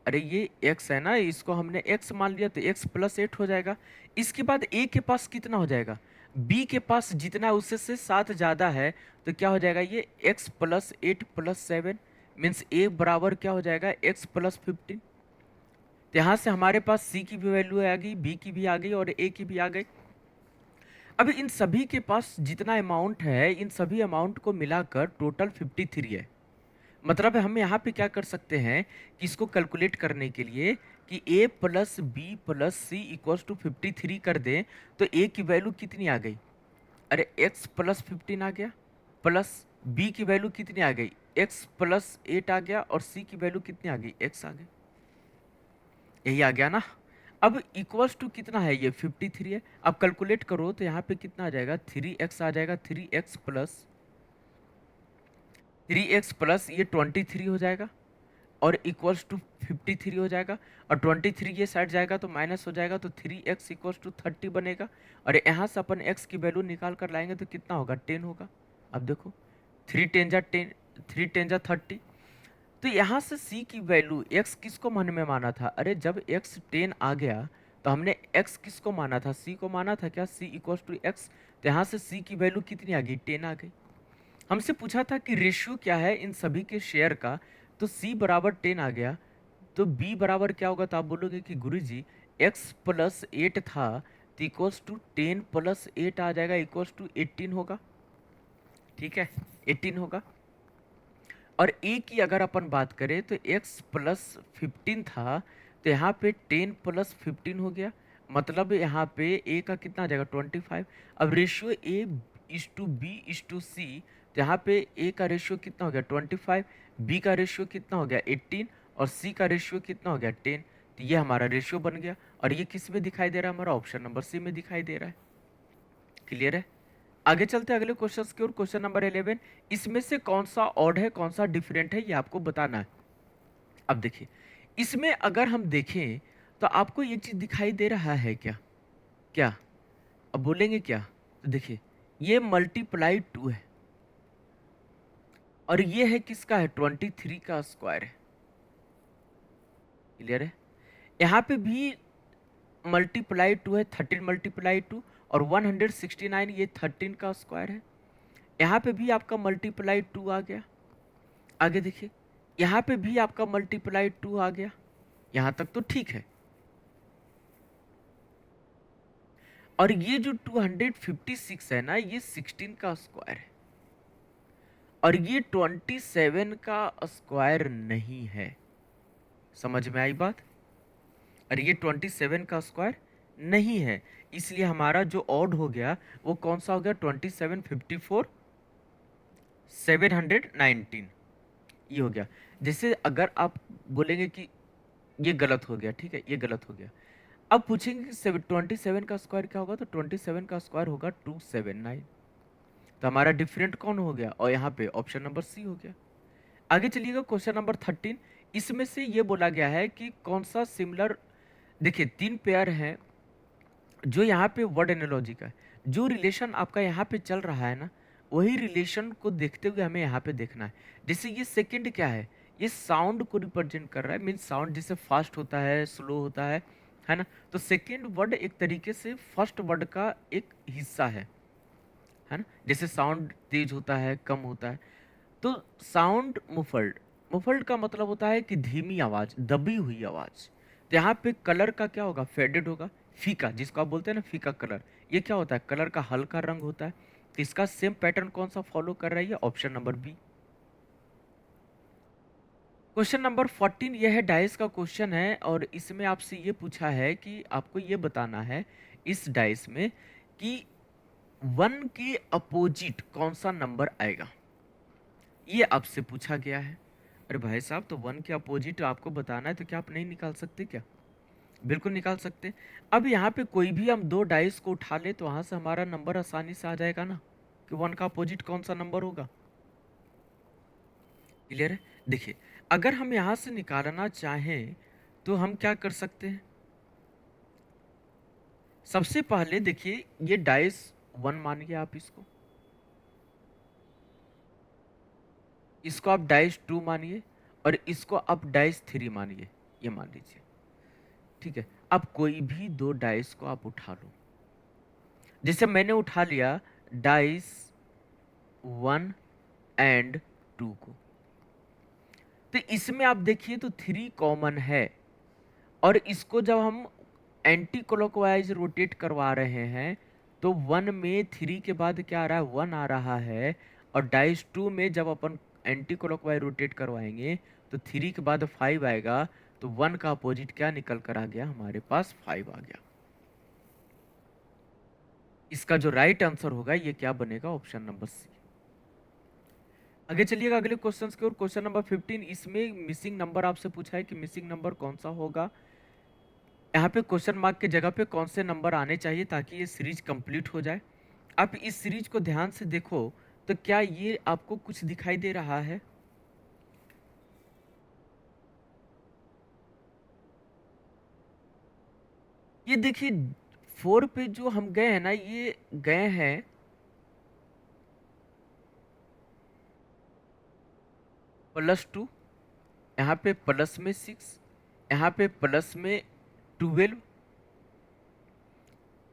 अरे ये x है ना, इसको हमने x मान लिया तो x प्लस 8 हो जाएगा। इसके बाद a के पास कितना हो जाएगा, b के पास जितना उससे 7 ज्यादा है, तो क्या हो जाएगा, ये x plus 8 plus 7, means a बराबर क्या हो जाएगा, x प्लस 15। तो यहाँ से हमारे पास c की भी वैल्यू आ गई, b की भी आ गई और a की भी आ गई। अब इन सभी के पास जितना अमाउंट है, इन सभी अमाउंट को मिलाकर टोटल 53 है। मतलब हम यहाँ पे क्या कर सकते हैं कि इसको कैलकुलेट करने के लिए कि a plus B plus C equals to 53 कर दें, तो a की वैल्यू कितनी आ गई, अरे x प्लस 15 आ गया। प्लस बी की वैल्यू कितनी आ गई, x प्लस 8 आ गया, और c की वैल्यू कितनी आ गई, x आ गई। यही आ गया ना। अब इक्वल्स टू कितना है, ये 53 है। अब कैलकुलेट करो तो यहाँ पे कितना आ जाएगा, 3x आ जाएगा, 3x प्लस ये 23 हो जाएगा, और इक्वल्स टू 53 हो जाएगा, और 23 ये साइड जाएगा तो माइनस हो जाएगा, तो 3x इक्वल्स टू 30 बनेगा। और यहाँ से अपन x की वैल्यू निकाल कर लाएंगे तो कितना होगा, 10 होगा। अब देखो 3 10 जा 10, 3 10 जा 30। तो यहाँ से c की वैल्यू, x किसको मन में माना था, अरे जब x 10 आ गया तो हमने x किसको माना था, c को माना था क्या, c इक्वल्स टू x। तो यहाँ से c की वैल्यू कितनी आ गई, 10 आ गई। हमसे पूछा था कि रेशियो क्या है इन सभी के शेयर का, तो c बराबर 10 आ गया। तो b बराबर क्या होगा, तो आप बोलोगे कि गुरुजी x प्लस 8 था, तो इक्वल्स टू 10 प्लस 8 आ जाएगा, इक्वल्स टू 18 होगा। ठीक है, 18 होगा। और a की अगर अपन बात करें तो x प्लस 15 था, तो यहाँ पे 10 प्लस 15 हो गया, मतलब यहाँ पे a का कितना आ जाएगा, 25। अब ratio a is to B is to C, तो यहाँ पे a का रेशियो कितना हो गया, 25, b का रेशियो कितना हो गया, 18, और c का रेशियो कितना हो गया, 10। तो ये हमारा रेशियो बन गया, और ये किस में दिखाई दे रहा है, हमारा ऑप्शन नंबर सी में दिखाई दे रहा है। क्लियर है। आगे चलते हैं अगले क्वेश्चन की ओर। क्वेश्चन नंबर 11, इसमें से कौन सा ऑड है कौन सा डिफरेंट है, ये आपको बताना है। अब देखिए, इसमें अगर हम देखें तो आपको ये चीज दिखाई दे रहा है क्या, क्या अब बोलेंगे क्या, तो देखिए ये मल्टीप्लाई 2 है, और ये है किसका है, 23 का स्क्वायर है। क्लियर है। यहाँ पे भी मल्टीप्लाई 2 है, 13 मल्टीप्लाई 2, और 169 ये 13 का स्क्वायर है। यहाँ पे भी आपका मल्टीप्लाई 2 आ गया। आगे देखिए, यहाँ पे भी आपका मल्टीप्लाई 2 आ गया। यहाँ तक तो ठीक है। और ये जो 256 है ना, ये 16 का स्क्वायर है, और ये 27 का स्क्वायर नहीं है। समझ में आई बात। और ये 27 का स्क्वायर नहीं है, इसलिए हमारा जो ऑड हो गया वो कौन सा हो गया, 27 54 719, ये हो गया। जैसे अगर आप बोलेंगे कि ये गलत हो गया, ठीक है, ये गलत हो गया, अब पूछेंगे कि 27 का स्क्वायर क्या होगा, तो 27 का स्क्वायर होगा 279। तो हमारा डिफरेंट कौन हो गया, और यहाँ पे ऑप्शन नंबर सी हो गया। आगे चलिएगा, क्वेश्चन नंबर 13, इसमें से ये बोला गया है कि कौन सा सिमिलर, देखिए 3 पेयर हैं जो यहाँ पे वर्ड एनालॉजी का है, जो रिलेशन आपका यहाँ पे चल रहा है ना, वही रिलेशन को देखते हुए हमें यहाँ पे देखना है। जैसे ये सेकंड क्या है, ये साउंड को रिप्रेजेंट कर रहा है, मीन्स साउंड जैसे फास्ट होता है, स्लो होता है ना। तो सेकंड वर्ड एक तरीके से फर्स्ट वर्ड का एक हिस्सा है ना। जैसे साउंड तेज होता है, कम होता है। तो साउंड मुफल्ड, मुफल्ड का मतलब होता है कि धीमी आवाज, दबी हुई आवाज। तो यहाँ पे कलर का क्या होगा, फेडेड होगा, फीका, जिसको आप बोलते हैं ना फीका कलर, ये क्या होता है, कलर का हल्का रंग होता है। तो इसका सेम पैटर्न कौन सा फॉलो कर रहा है, ये option number B. Question number 14, यह है डाइस का क्वेश्चन है, और इसमें आपसे ये पूछा है कि आपको ये बताना है इस डाइस में कि 1 के अपोजिट कौन सा नंबर आएगा, ये आपसे पूछा गया है। अरे भाई साहब, तो 1 के अपोजिट आपको बताना है, तो क्या आप नहीं निकाल सकते क्या, बिल्कुल निकाल सकते। अब यहाँ पे कोई भी हम 2 डाइस को उठा ले तो वहां से हमारा नंबर आसानी से आ जाएगा ना, कि 1 का अपोजिट कौन सा नंबर होगा। क्लियर है। देखिए, अगर हम यहाँ से निकालना चाहें तो हम क्या कर सकते हैं, सबसे पहले देखिए ये डाइस 1 मानिए आप, इसको आप डाइस 2 मानिए, और इसको आप डाइस 3 मानिए, ये मान लीजिए। ठीक है, अब कोई भी 2 डाइस को आप उठा लो, जैसे मैंने उठा लिया डाइस 1 एंड 2 को, तो इसमें आप देखिए तो 3 कॉमन है, और इसको जब हम एंटी क्लॉकवाइज रोटेट करवा रहे हैं तो 1 में 3 के बाद क्या आ रहा है, 1 आ रहा है, और डाइस 2 में जब अपन एंटी क्लॉकवाइज रोटेट करवाएंगे तो 3 के बाद 5 आएगा, तो 1 का अपोजिट क्या निकल कर आ गया, हमारे पास 5 आ गया। इसका जो राइट आंसर होगा ये क्या बनेगा, ऑप्शन नंबर सी। आगे चलिएगा अगले क्वेश्चन की ओर। क्वेश्चन नंबर 15, इसमें मिसिंग नंबर आपसे पूछा है कि मिसिंग नंबर कौन सा होगा। यहाँ पे क्वेश्चन मार्क की जगह पे कौन से नंबर आने चाहिए ताकि ये सीरीज कंप्लीट हो जाए। आप इस सीरीज को ध्यान से देखो तो क्या ये आपको कुछ दिखाई दे रहा है? ये देखिए 4 पे जो हम गए हैं ना, ये गए हैं +2, यहाँ पे प्लस में 6, यहाँ पे प्लस में 12,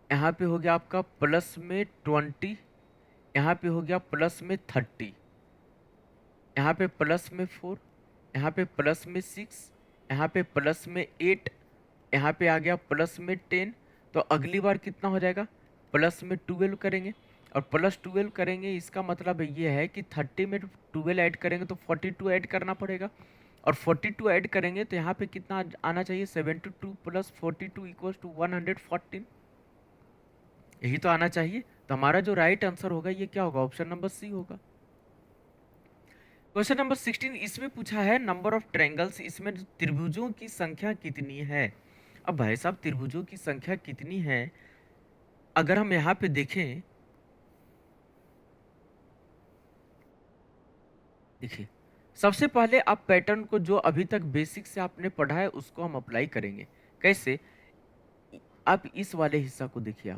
यहाँ पे हो गया आपका प्लस में 20, यहाँ पे हो गया प्लस में 30, यहाँ पे प्लस में 4, यहाँ पे प्लस में 6, यहाँ पे प्लस में 8, यहाँ पे आ गया प्लस में 10। तो अगली बार कितना हो जाएगा? प्लस में 12 करेंगे, और प्लस 12 करेंगे इसका मतलब ये है कि 30 में 12 ऐड करेंगे तो 42 ऐड करना पड़ेगा, और 42 ऐड करेंगे तो यहाँ पे कितना आना चाहिए? 72 प्लस 42 इक्वल्स टू 114। यही तो आना चाहिए। तो हमारा जो राइट आंसर होगा ये क्या होगा? ऑप्शन नंबर सी होगा। क्वेश्चन नंबर 16, इसमें पूछा है नंबर ऑफ ट्रायंगल्स, इसमें त्रिभुजों की संख्या कितनी है। अब भाई साहब त्रिभुजों की संख्या कितनी है, अगर हम यहाँ पे देखें, देखिए सबसे पहले आप पैटर्न को जो अभी तक बेसिक से आपने पढ़ा है उसको हम अप्लाई करेंगे। कैसे? आप इस वाले हिस्सा को देखिए।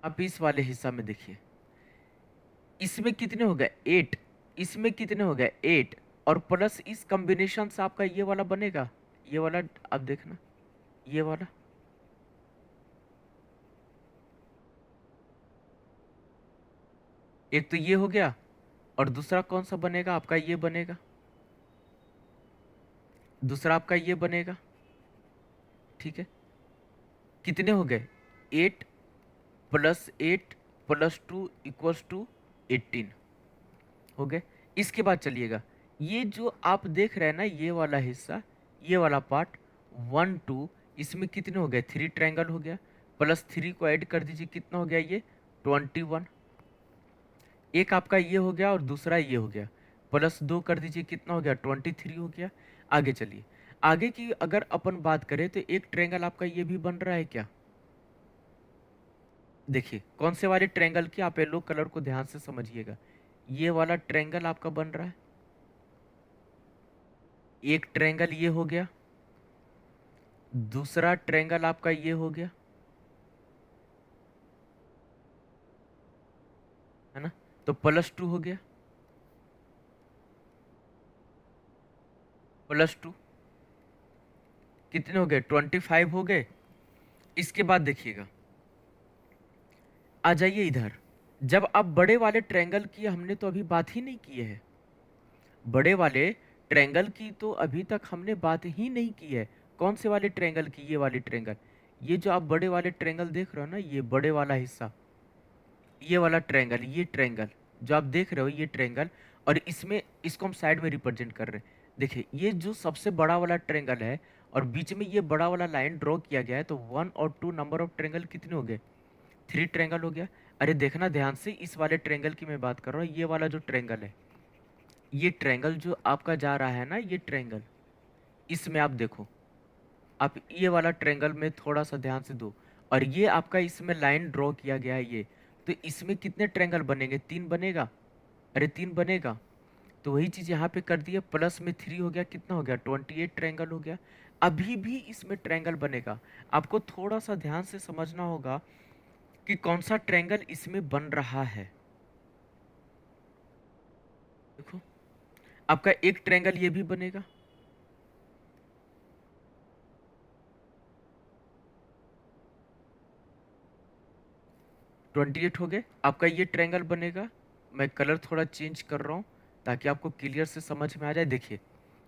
आप इस वाले हिस्सा में देखिए, इसमें कितने हो गए? 8, इसमें कितने हो गए? 8, और प्लस इस कॉम्बिनेशन से आपका ये वाला बनेगा, ये वाला। आप देखना ये वाला, एक तो ये हो गया, और दूसरा कौन सा बनेगा आपका? ये बनेगा, दूसरा आपका ये बनेगा। ठीक है, कितने हो गए? 8 प्लस 8 प्लस 2 इक्वल्स टू 18 हो गए। इसके बाद चलिएगा, ये जो आप देख रहे हैं ना ये वाला हिस्सा, ये वाला पार्ट 1 2, इसमें कितने हो गए? 3 ट्रायंगल हो गया, प्लस 3 को ऐड कर दीजिए, कितना हो गया? ये 21। एक आपका ये हो गया और दूसरा ये हो गया, प्लस 2 कर दीजिए, कितना हो गया? 23 हो गया। आगे चलिए, आगे की अगर अपन बात करें तो एक ट्रायंगल आपका ये भी बन रहा है क्या? देखिए कौन से वाले ट्रायंगल की, आप येलो कलर को ध्यान से समझिएगा। ये वाला ट्रायंगल आपका बन रहा है, एक ट्रायंगल ये हो गया, दूसरा ट्रायंगल आपका ये हो गया, है ना? तो +2 हो गया, +2 कितने हो गए? 25 हो गए। इसके बाद देखिएगा, आ जाइए इधर। जब आप बड़े वाले ट्रायंगल की हमने तो अभी बात ही नहीं की है, बड़े वाले ट्रायंगल की तो अभी तक हमने बात ही नहीं की है। कौन से वाले ट्रायंगल की? ये वाली ट्रायंगल, ये जो आप बड़े वाले ट्रायंगल देख रहे हो ना, ये बड़े वाला हिस्सा, ये वाला ट्रायंगल, ये ट्रायंगल जो आप देख रहे हो, ये ट्रायंगल, और इसमें इसको हम साइड में रिप्रेजेंट कर रहे हैं। देखिए ये जो सबसे बड़ा वाला ट्रायंगल है और बीच में ये बड़ा वाला लाइन ड्रॉ किया गया है, तो 1 और 2 नंबर ऑफ ट्रायंगल कितने हो गए? 3 ट्रायंगल हो गया। अरे देखना ध्यान से, इस वाले ट्रायंगल की मैं बात कर रहा हूँ, ये वाला जो ट्रायंगल है, ये ट्रायंगल जो आपका जा रहा है ना, ये ट्रायंगल, इसमें आप देखो, आप ये वाला ट्रायंगल में थोड़ा सा ध्यान से दो, और ये आपका इसमें लाइन ड्रॉ किया गया है ये, तो इसमें कितने ट्रायंगल बनेंगे? 3 बनेगा। अरे 3 बनेगा, तो वही चीज़ यहाँ पे कर दिया, प्लस में 3 हो गया, कितना हो गया? 28 ट्रायंगल हो गया। अभी भी इसमें ट्रायंगल बनेगा। आपको थोड़ा सा ध्यान से समझना होगा कि कौन सा ट्रायंगल इसमें बन रहा है। देखो आपका एक ट्रायंगल ये भी बनेगा, 28 हो गए। आपका ये ट्रायंगल बनेगा, मैं कलर थोड़ा चेंज कर रहा हूँ ताकि आपको क्लियर से समझ में आ जाए। देखिए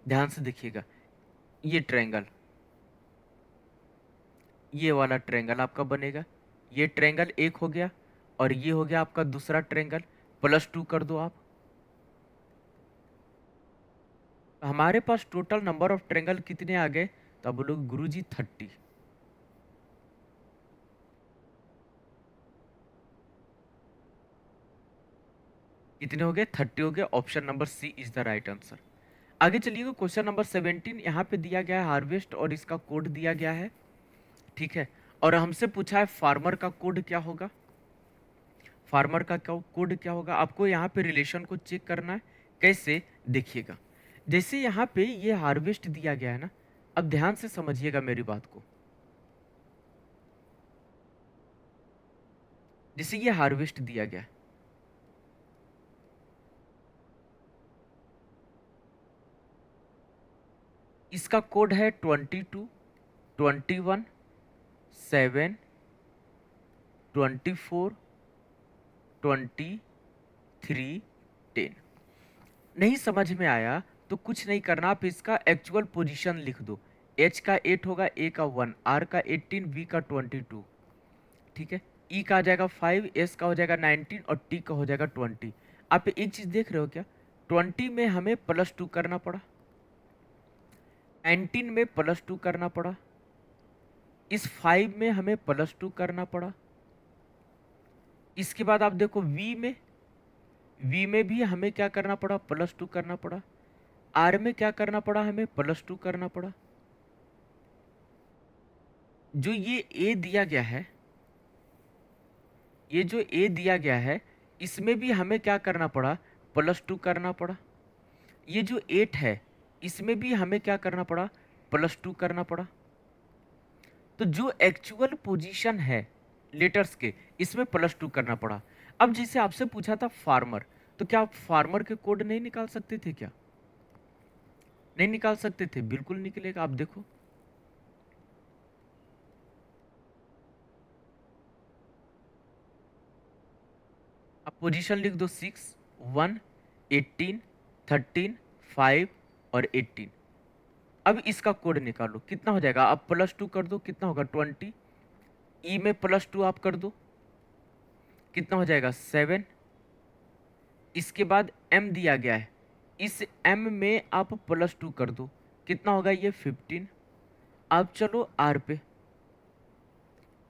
ध्यान से देखिएगा, ये ट्रायंगल, ये वाला ट्रायंगल आपका बनेगा, ये ट्रायंगल एक हो गया, और ये हो गया आपका दूसरा ट्रायंगल। +2 कर दो आप, हमारे पास टोटल नंबर ऑफ ट्रायंगल कितने आ गए? तो अब बोलोगे गुरुजी 30। कितने हो गए? 30 हो गए। Option number C is the right answer. आगे चलिएगा, क्वेश्चन नंबर 17 यहाँ पे दिया गया है हार्वेस्ट और इसका कोड दिया गया है, ठीक है। और हमसे पूछा है फार्मर का कोड क्या होगा। फार्मर का कोड क्या होगा? आपको यहाँ पे रिलेशन को चेक करना है। कैसे? देखिएगा, जैसे यहाँ पे ये हार्वेस्ट दिया गया है ना, अब ध्यान से समझिएगा मेरी बात को। जैसे ये हार्वेस्ट दिया गया है, इसका कोड है 22, 21, 7, 24, 23, 10। नहीं समझ में आया तो कुछ नहीं करना, आप इसका एक्चुअल पोजीशन लिख दो। एच का 8 होगा, ए का 1, आर का 18, वी का 22, ठीक है। ई का आ जाएगा 5, एस का हो जाएगा 19 और टी का हो जाएगा 20। आप एक चीज देख रहे हो क्या? 20 में हमें +2 करना पड़ा, 19 में +2 करना पड़ा, इस 5 में हमें +2 करना पड़ा। इसके बाद आप देखो वी में भी हमें क्या करना पड़ा? +2 करना पड़ा। आर में क्या करना पड़ा? हमें +2 करना पड़ा। जो ये ए दिया गया है, ये जो ए दिया गया है, इसमें भी हमें क्या करना पड़ा? +2 करना पड़ा। ये जो 8 है, इसमें भी हमें क्या करना पड़ा? +2 करना पड़ा। तो जो एक्चुअल पोजीशन है लेटर्स के, इसमें +2 करना पड़ा। अब जैसे आपसे पूछा था फार्मर, तो क्या आप फार्मर के कोड नहीं निकाल सकते थे क्या? नहीं निकाल सकते थे? बिल्कुल निकलेगा, आप देखो। आप पोजीशन लिख दो, 6, 1, 18, 13, 5 और 18। अब इसका कोड निकालो, कितना हो जाएगा? आप +2 कर दो, कितना होगा? 20। ई में +2 आप कर दो, कितना हो जाएगा? 7। इसके बाद एम दिया गया है, इस एम में आप +2 कर दो, कितना होगा? ये 15। अब चलो आर पे,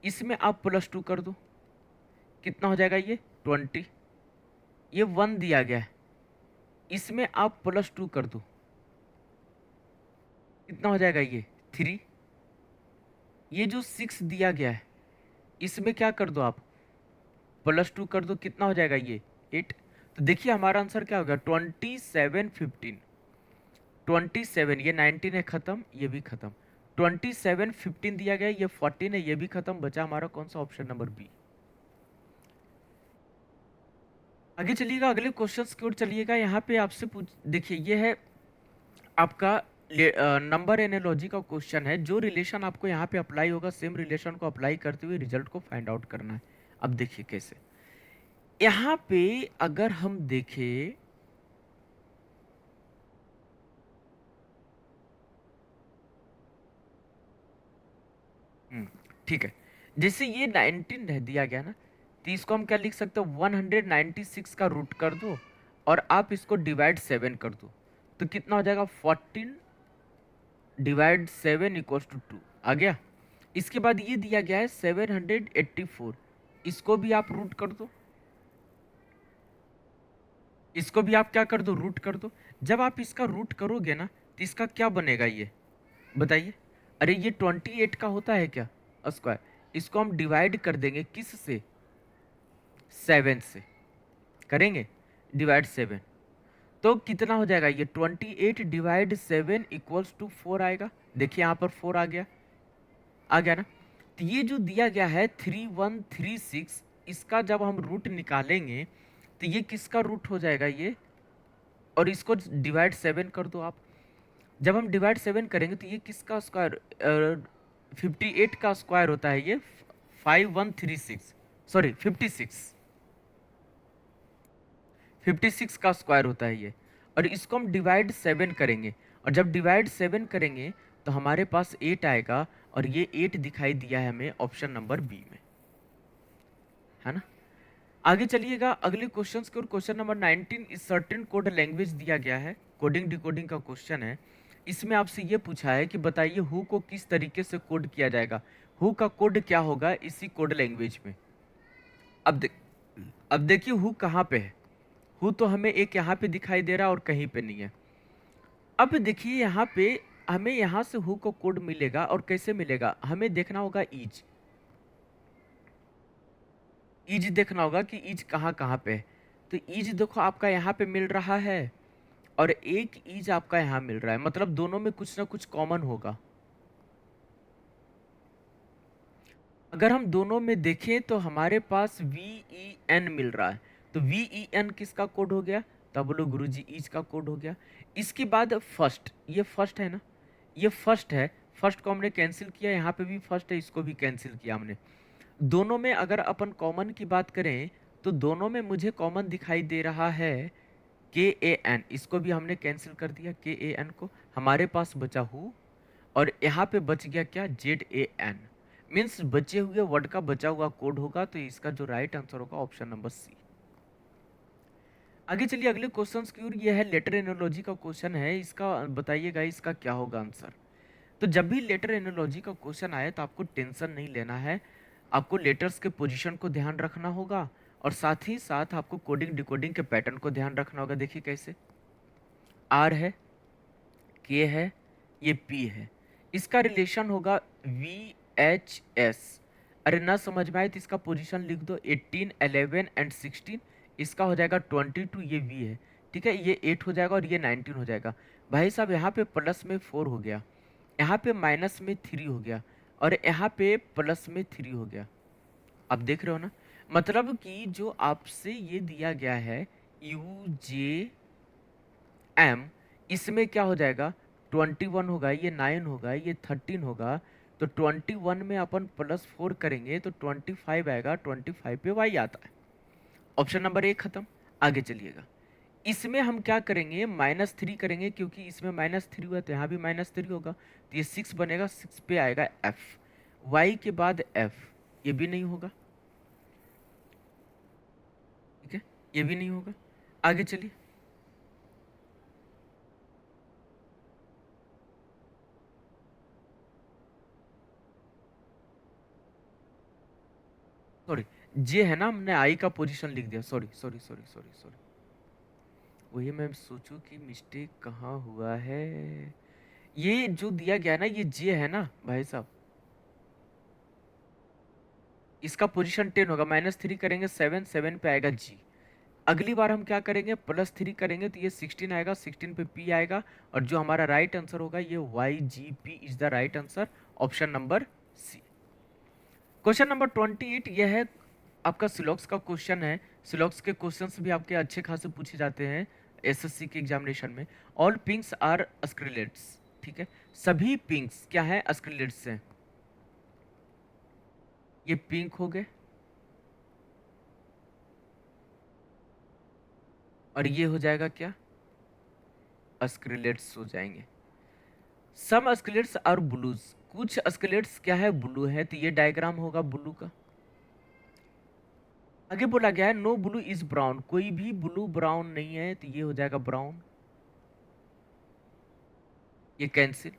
इसमें आप +2 कर दो, कितना हो जाएगा? ये 20। ये 1 दिया गया है, इसमें आप +2 कर दो, कितना हो जाएगा? ये 3। ये जो 6 दिया गया है, इसमें क्या कर दो? आप +2 कर दो, कितना हो जाएगा? ये 8। तो देखिए हमारा आंसर क्या होगा? 27, 15। 27, ये 19 है, खत्म, ये भी खत्म। 27, 15 दिया गया, ये 14 है, ये भी खत्म। बचा हमारा कौन सा? Option number B. आगे चलिएगा, अगले क्वेश्चंस की ओर चलिएगा। यहाँ पे आपसे पूछ, देखिए ये है आपका नंबर एनालॉजी का क्वेश्चन है। जो रिलेशन आपको यहाँ पे अप्लाई होगा, सेम रिलेशन को अप्लाई करते हुए रिजल्ट को फाइंड आउट करना है। अब देखिए कैसे। यहाँ पे अगर हम देखें, ठीक है, जैसे ये 19 रह दिया गया ना, तो इसको हम क्या लिख सकते हैं? 196 का रूट कर दो और आप इसको डिवाइड 7 कर दो, तो कितना हो जाएगा? 14 डिवाइड 7 इक्वल्स टू 2 आ गया। इसके बाद ये दिया गया है 784, इसको भी आप रूट कर दो, इसको भी आप क्या कर दो? रूट कर दो। जब आप इसका रूट करोगे ना, तो इसका क्या बनेगा? ये बताइए। अरे ये 28 का होता है क्या स्क्वायर? इसको हम डिवाइड कर देंगे किस से? 7 से करेंगे डिवाइड 7, तो कितना हो जाएगा? ये 28 डिवाइड 7 इक्वल्स टू 4 आएगा। देखिए यहाँ पर 4 आ गया ना। तो ये जो दिया गया है 3136, इसका जब हम रूट निकालेंगे तो ये किसका रूट हो जाएगा? ये, और इसको डिवाइड 7 कर दो आप। जब हम डिवाइड 7 करेंगे तो ये किसका स्क्वायर? 58 का स्क्वायर होता है ये, 5136, सॉरी 56 का स्क्वायर होता है ये। और इसको हम डिवाइड 7 करेंगे, और जब डिवाइड 7 करेंगे तो हमारे पास 8 आएगा, और ये 8 दिखाई दिया है हमें ऑप्शन नंबर बी में, है ना। आगे चलिएगा अगले क्वेश्चंस की ओर। क्वेश्चन नंबर 19 इस सर्टेन कोड लैंग्वेज दिया गया है, कोडिंग डिकोडिंग का क्वेश्चन है। इसमें आपसे ये पूछा है कि बताइए हु को किस तरीके से कोड किया जाएगा, हु का कोड क्या होगा इसी कोड लैंग्वेज में। अब देख अब देखिए हु कहाँ पे है। हु तो हमें एक यहाँ पे दिखाई दे रहा है और कहीं पे नहीं है। अब देखिए यहाँ पे हमें यहाँ से हु को कोड मिलेगा और कैसे मिलेगा, हमें देखना होगा ईज। ईज देखना होगा कि ईज कहाँ कहाँ पे है। तो ईज देखो आपका यहाँ पे मिल रहा है और एक ईज आपका यहाँ मिल रहा है, मतलब दोनों में कुछ ना कुछ कॉमन होगा। अगर हम दोनों में देखें तो हमारे पास वी ई एन मिल रहा है, तो वी ई एन किसका कोड हो गया, तब बोलो गुरुजी ईज का कोड हो गया। इसके बाद फर्स्ट, ये फर्स्ट है ना, ये फर्स्ट है, फर्स्ट को हमने कैंसिल किया, यहाँ पे भी फर्स्ट है, इसको भी कैंसिल किया हमने। दोनों में अगर अपन कॉमन की बात करें तो दोनों में मुझे कॉमन दिखाई दे रहा है के ए एन, इसको भी हमने कैंसिल कर दिया के ए एन को, हमारे पास बचा हु और यहाँ पे बच गया क्या, जेड ए एन। मीन्स बचे हुए वर्ड का बचा हुआ कोड होगा, तो इसका जो राइट आंसर होगा ऑप्शन नंबर सी। आगे चलिए अगले क्वेश्चन की ओर। यह है लेटर एनोलॉजी का क्वेश्चन है, इसका बताइएगा इसका क्या होगा आंसर। तो जब भी लेटर एनोलॉजी का क्वेश्चन आए तो आपको टेंशन नहीं लेना है, आपको लेटर्स के पोजीशन को ध्यान रखना होगा और साथ ही साथ आपको कोडिंग डिकोडिंग के पैटर्न को ध्यान रखना होगा। देखिए कैसे, आर है, के है, ये पी है, इसका रिलेशन होगा वी एच एस। अरे ना समझ में आए तो इसका पोजीशन लिख दो, 18 11 एंड 16, इसका हो जाएगा 22, ये वी है, ठीक है, ये 8 हो जाएगा और ये 19 हो जाएगा। भाई साहब यहाँ पे प्लस में 4 हो गया, यहाँ पे माइनस में 3 हो गया और यहाँ पे प्लस में 3 हो गया। आप देख रहे हो ना, मतलब कि जो आपसे ये दिया गया है यू जे एम, इसमें क्या हो जाएगा, 21 होगा, ये 9 होगा, ये 13 होगा, तो 21 में अपन +4 करेंगे तो 25 आएगा, 25 पे वाई आता है। ऑप्शन नंबर 1 खत्म। आगे चलिएगा, इसमें हम क्या करेंगे, -3 करेंगे, क्योंकि इसमें -3 हुआ तो यहाँ भी -3 होगा, तो ये 6 बनेगा, 6 पे आएगा एफ, वाई के बाद एफ, ये भी नहीं होगा, ठीक है, ये भी नहीं होगा। आगे चलिए, सॉरी, जे है ना, हमने आई का पोजीशन लिख दिया, sorry sorry sorry sorry sorry, वही मैं सोचूं कि मिस्टेक कहाँ हुआ है। ये जो दिया गया है ना, ये जे है ना भाई साहब, इसका पोजीशन 10 होगा, -3 करेंगे 7, 7 पे आएगा जी। अगली बार हम क्या करेंगे, +3 करेंगे तो ये 16 आएगा, 16 पे पी आएगा और जो हमारा राइट आंसर होगा ये Y G P is the right answer, option number C. Question number 28, यह है आपका सिलॉक्स का क्वेश्चन है। सिलॉक्स के क्वेश्चंस भी आपके अच्छे खासे पूछे जाते हैं एसएससी के एग्जामिनेशन में। ऑल पिंक्स आर अस्क्रिलेट्स, ठीक है, सभी पिंक्स क्या है, अस्क्रिलेट्स हैं। ये पिंक हो गए और ये हो जाएगा क्या, अस्क्रिलेट्स हो जाएंगे। सम अस्क्रिलेट्स आर ब्लूज, कुछ अस्क्रिलेट्स क्या है, ब्लू है, तो ये डायग्राम होगा ब्लू का। आगे बोला गया है नो ब्लू इज ब्राउन, कोई भी ब्लू ब्राउन नहीं है, तो ये हो जाएगा ब्राउन, ये cancel.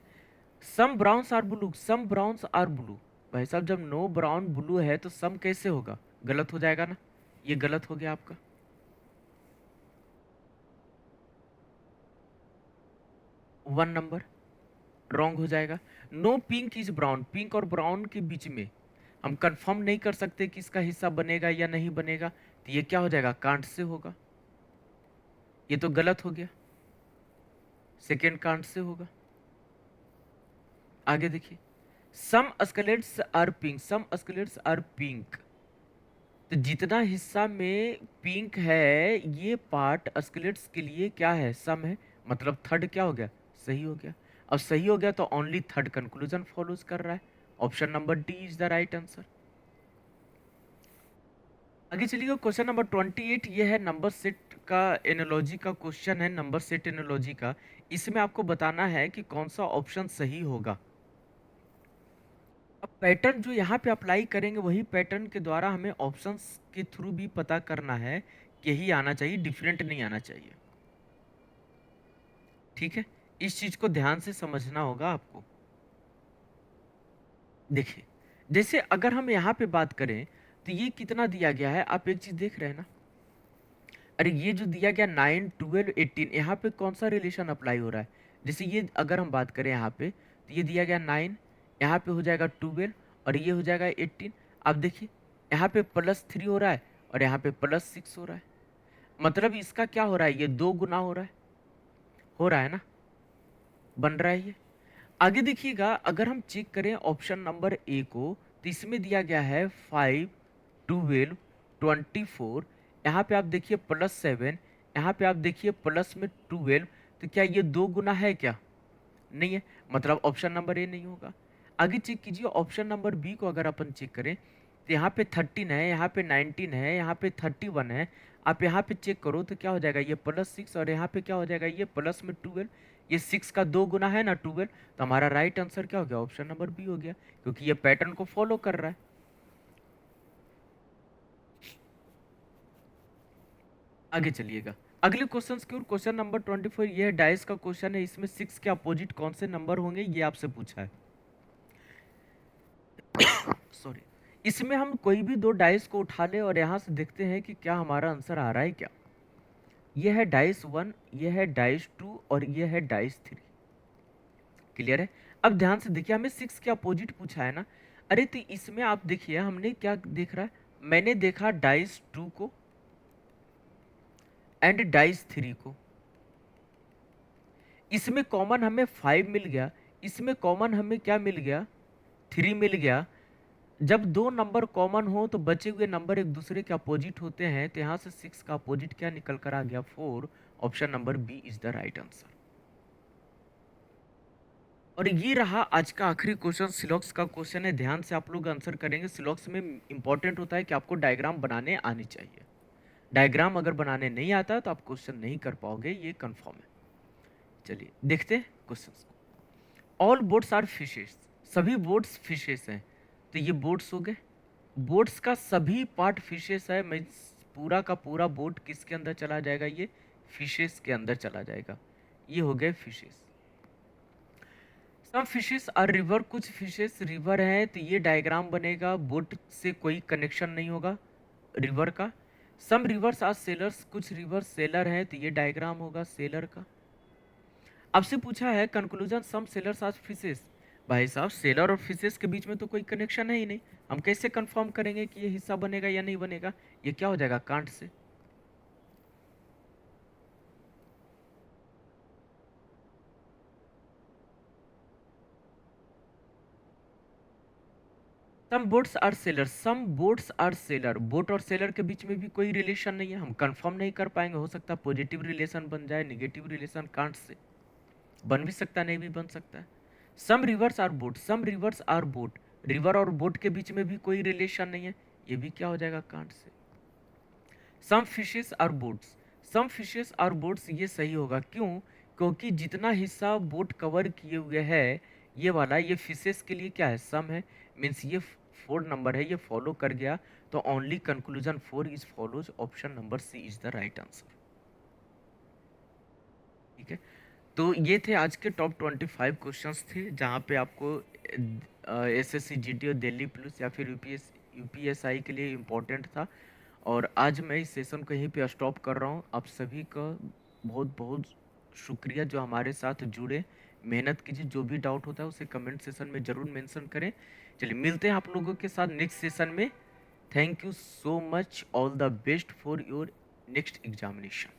Some browns are blue, some browns are blue, भाई साहब जब नो ब्राउन ब्लू है तो सम कैसे होगा, गलत हो जाएगा ना, ये गलत हो गया आपका। 1 नंबर रॉन्ग हो जाएगा। No pink is brown, pink और ब्राउन के बीच में हम कंफर्म नहीं कर सकते कि इसका हिस्सा बनेगा या नहीं बनेगा, तो ये क्या हो जाएगा, कांट से होगा, ये तो गलत हो गया, सेकेंड कांट से होगा। आगे देखिए, some skeletons are pink, some skeletons are pink, तो जितना हिस्सा में पिंक है ये पार्ट स्केलेट्स के लिए क्या है, सम है, मतलब थर्ड क्या हो गया, सही हो गया। अब सही हो गया तो ओनली थर्ड कंक्लूजन फॉलोज कर रहा है, option number D is the right answer. आगे चलिए, क्वेश्चन नंबर 28, ये है नंबर सेट का एनोलॉजी का क्वेश्चन है, नंबर सेट एनोलॉजी का। इसमें आपको बताना है कि कौन सा ऑप्शन सही होगा। अब पैटर्न जो यहाँ पे अप्लाई करेंगे वही पैटर्न के द्वारा हमें ऑप्शंस के थ्रू भी पता करना है कि यही आना चाहिए, डिफरेंट नहीं आना चाहिए। ठीक है, इस चीज को ध्यान से समझना होगा आपको। देखिए, जैसे अगर हम यहाँ पे बात करें तो ये कितना दिया गया है, आप एक चीज देख रहे हैं ना। अरे ये जो दिया गया 9, 12, 18, यहाँ पे कौन सा रिलेशन अप्लाई हो रहा है। जैसे ये अगर हम बात करें यहाँ पे तो ये दिया गया 9, यहाँ पे हो जाएगा 12 और ये हो जाएगा 18। आप देखिए यहाँ पे +3 हो रहा है और यहाँ पे +6 हो रहा है। मतलब इसका क्या हो रहा है, ये 2 गुना हो रहा है ना, बन रहा है ये। आगे देखिएगा, अगर हम चेक करें ऑप्शन नंबर ए को तो इसमें दिया गया है 5, 12, 24। यहाँ पे आप देखिए +7, यहाँ पे आप देखिए प्लस में 12। तो क्या ये 2 गुना है क्या? नहीं है, मतलब ऑप्शन नंबर ए नहीं होगा। आगे चेक कीजिए ऑप्शन नंबर बी को, अगर अपन चेक करें तो यहाँ पे 13 है, यहाँ पे 19 है, यहाँ पे 31 है। आप यहाँ पे चेक करो तो क्या हो जाएगा, ये +6 और यहाँ पे क्या हो जाएगा, ये प्लस में 12। ये 6 का 2 गुना है ना 12। तो हमारा राइट आंसर क्या हो गया, ऑप्शन नंबर बी हो गया, क्योंकि ये पैटर्न को फॉलो कर रहा है। आगे चलिएगा अगले क्वेश्चन की ओर। क्वेश्चन नंबर 24, ये डाइस का क्वेश्चन है। इसमें 6 के अपोजिट कौन से नंबर होंगे, ये आपसे पूछा है। सॉरी, इसमें हम कोई भी दो डाइस को उठा ले और यहाँ से देखते हैं कि क्या हमारा आंसर आ रहा है क्या। ये है डाइस 1, ये है डाइस 2 और ये है डाइस 3। क्लियर है? अब ध्यान से देखिए, हमें 6 के अपोजिट पूछा है ना। अरे तो इसमें आप देखिए हमने क्या देख रहा है, मैंने देखा डाइस 2 को एंड डाइस 3 को। इसमें कॉमन हमें 5 मिल गया, इसमें कॉमन हमें क्या मिल गया, 3 मिल गया। जब दो नंबर कॉमन हो तो बचे हुए नंबर एक दूसरे के अपोजिट होते हैं। तो यहाँ से 6 का अपोजिट क्या निकल कर आ गया, 4। Option number B is the right answer. और ये रहा आज का आखिरी क्वेश्चन, सिलॉक्स का क्वेश्चन है। ध्यान से आप लोग आंसर करेंगे। सिलॉक्स में इंपॉर्टेंट होता है कि आपको डायग्राम बनाने आनी चाहिए। डायग्राम अगर बनाने नहीं आता तो आप क्वेश्चन नहीं कर पाओगे, ये कंफर्म है। चलिए देखते हैं question. All boats are fishes, सभी बोट्स फिशेस हैं। तो ये बोट्स हो गए, बोट्स का सभी पार्ट फिशेस है। मैं पूरा का पूरा बोट किसके अंदर चला जाएगा, ये फिशेस के अंदर चला जाएगा। ये हो गए fishes. Some fishes are river, कुछ फिशेस रिवर हैं। तो ये डायग्राम बनेगा, बोट से कोई कनेक्शन नहीं होगा रिवर का। सम रिवर्स आर सेलर्स, कुछ रिवर सेलर हैं। तो ये डायग्राम होगा सेलर का। आपसे पूछा है conclusion some sellers are fishes. भाई साहब, सेलर और फिशेस के बीच में तो कोई कनेक्शन है ही नहीं। हम कैसे कंफर्म करेंगे कि ये हिस्सा बनेगा या नहीं बनेगा। ये क्या हो जाएगा, कांट से। Some boats are seller, some boats are seller, boat और सेलर के बीच में भी कोई रिलेशन नहीं है। हम कंफर्म नहीं कर पाएंगे, हो सकता है पॉजिटिव रिलेशन बन जाए, नेगेटिव रिलेशन कांट से बन भी सकता है, नहीं भी बन सकता है। Some rivers are boat, some rivers are boat, river और बोट के बीच में भी कोई रिलेशन नहीं है। ये भी क्या हो जाएगा, कांट से। Some fishes are boats, some fishes are boats, ये सही होगा। क्यों? क्योंकि जितना हिस्सा बोट कवर किए हुए है ये वाला, ये फिशेस के लिए क्या है, सम है। मीन्स ये 4 नंबर है, ये फॉलो कर गया। तो only conclusion 4 is follows. Option number C is the right answer. ठीक है, तो ये थे आज के टॉप 25 क्वेश्चंस थे, जहाँ पे आपको एसएससी जीडी और दिल्ली पुलिस या फिर यूपीएसआई के लिए इम्पोर्टेंट था। और आज मैं इस सेशन को यहीं पे स्टॉप कर रहा हूँ। आप सभी का बहुत बहुत शुक्रिया जो हमारे साथ जुड़े। मेहनत कीजिए, जो भी डाउट होता है उसे कमेंट सेशन में ज़रूर मेंशन करें। चलिए मिलते हैं आप लोगों के साथ नेक्स्ट सेशन में। Thank you so much, all the best for your next examination.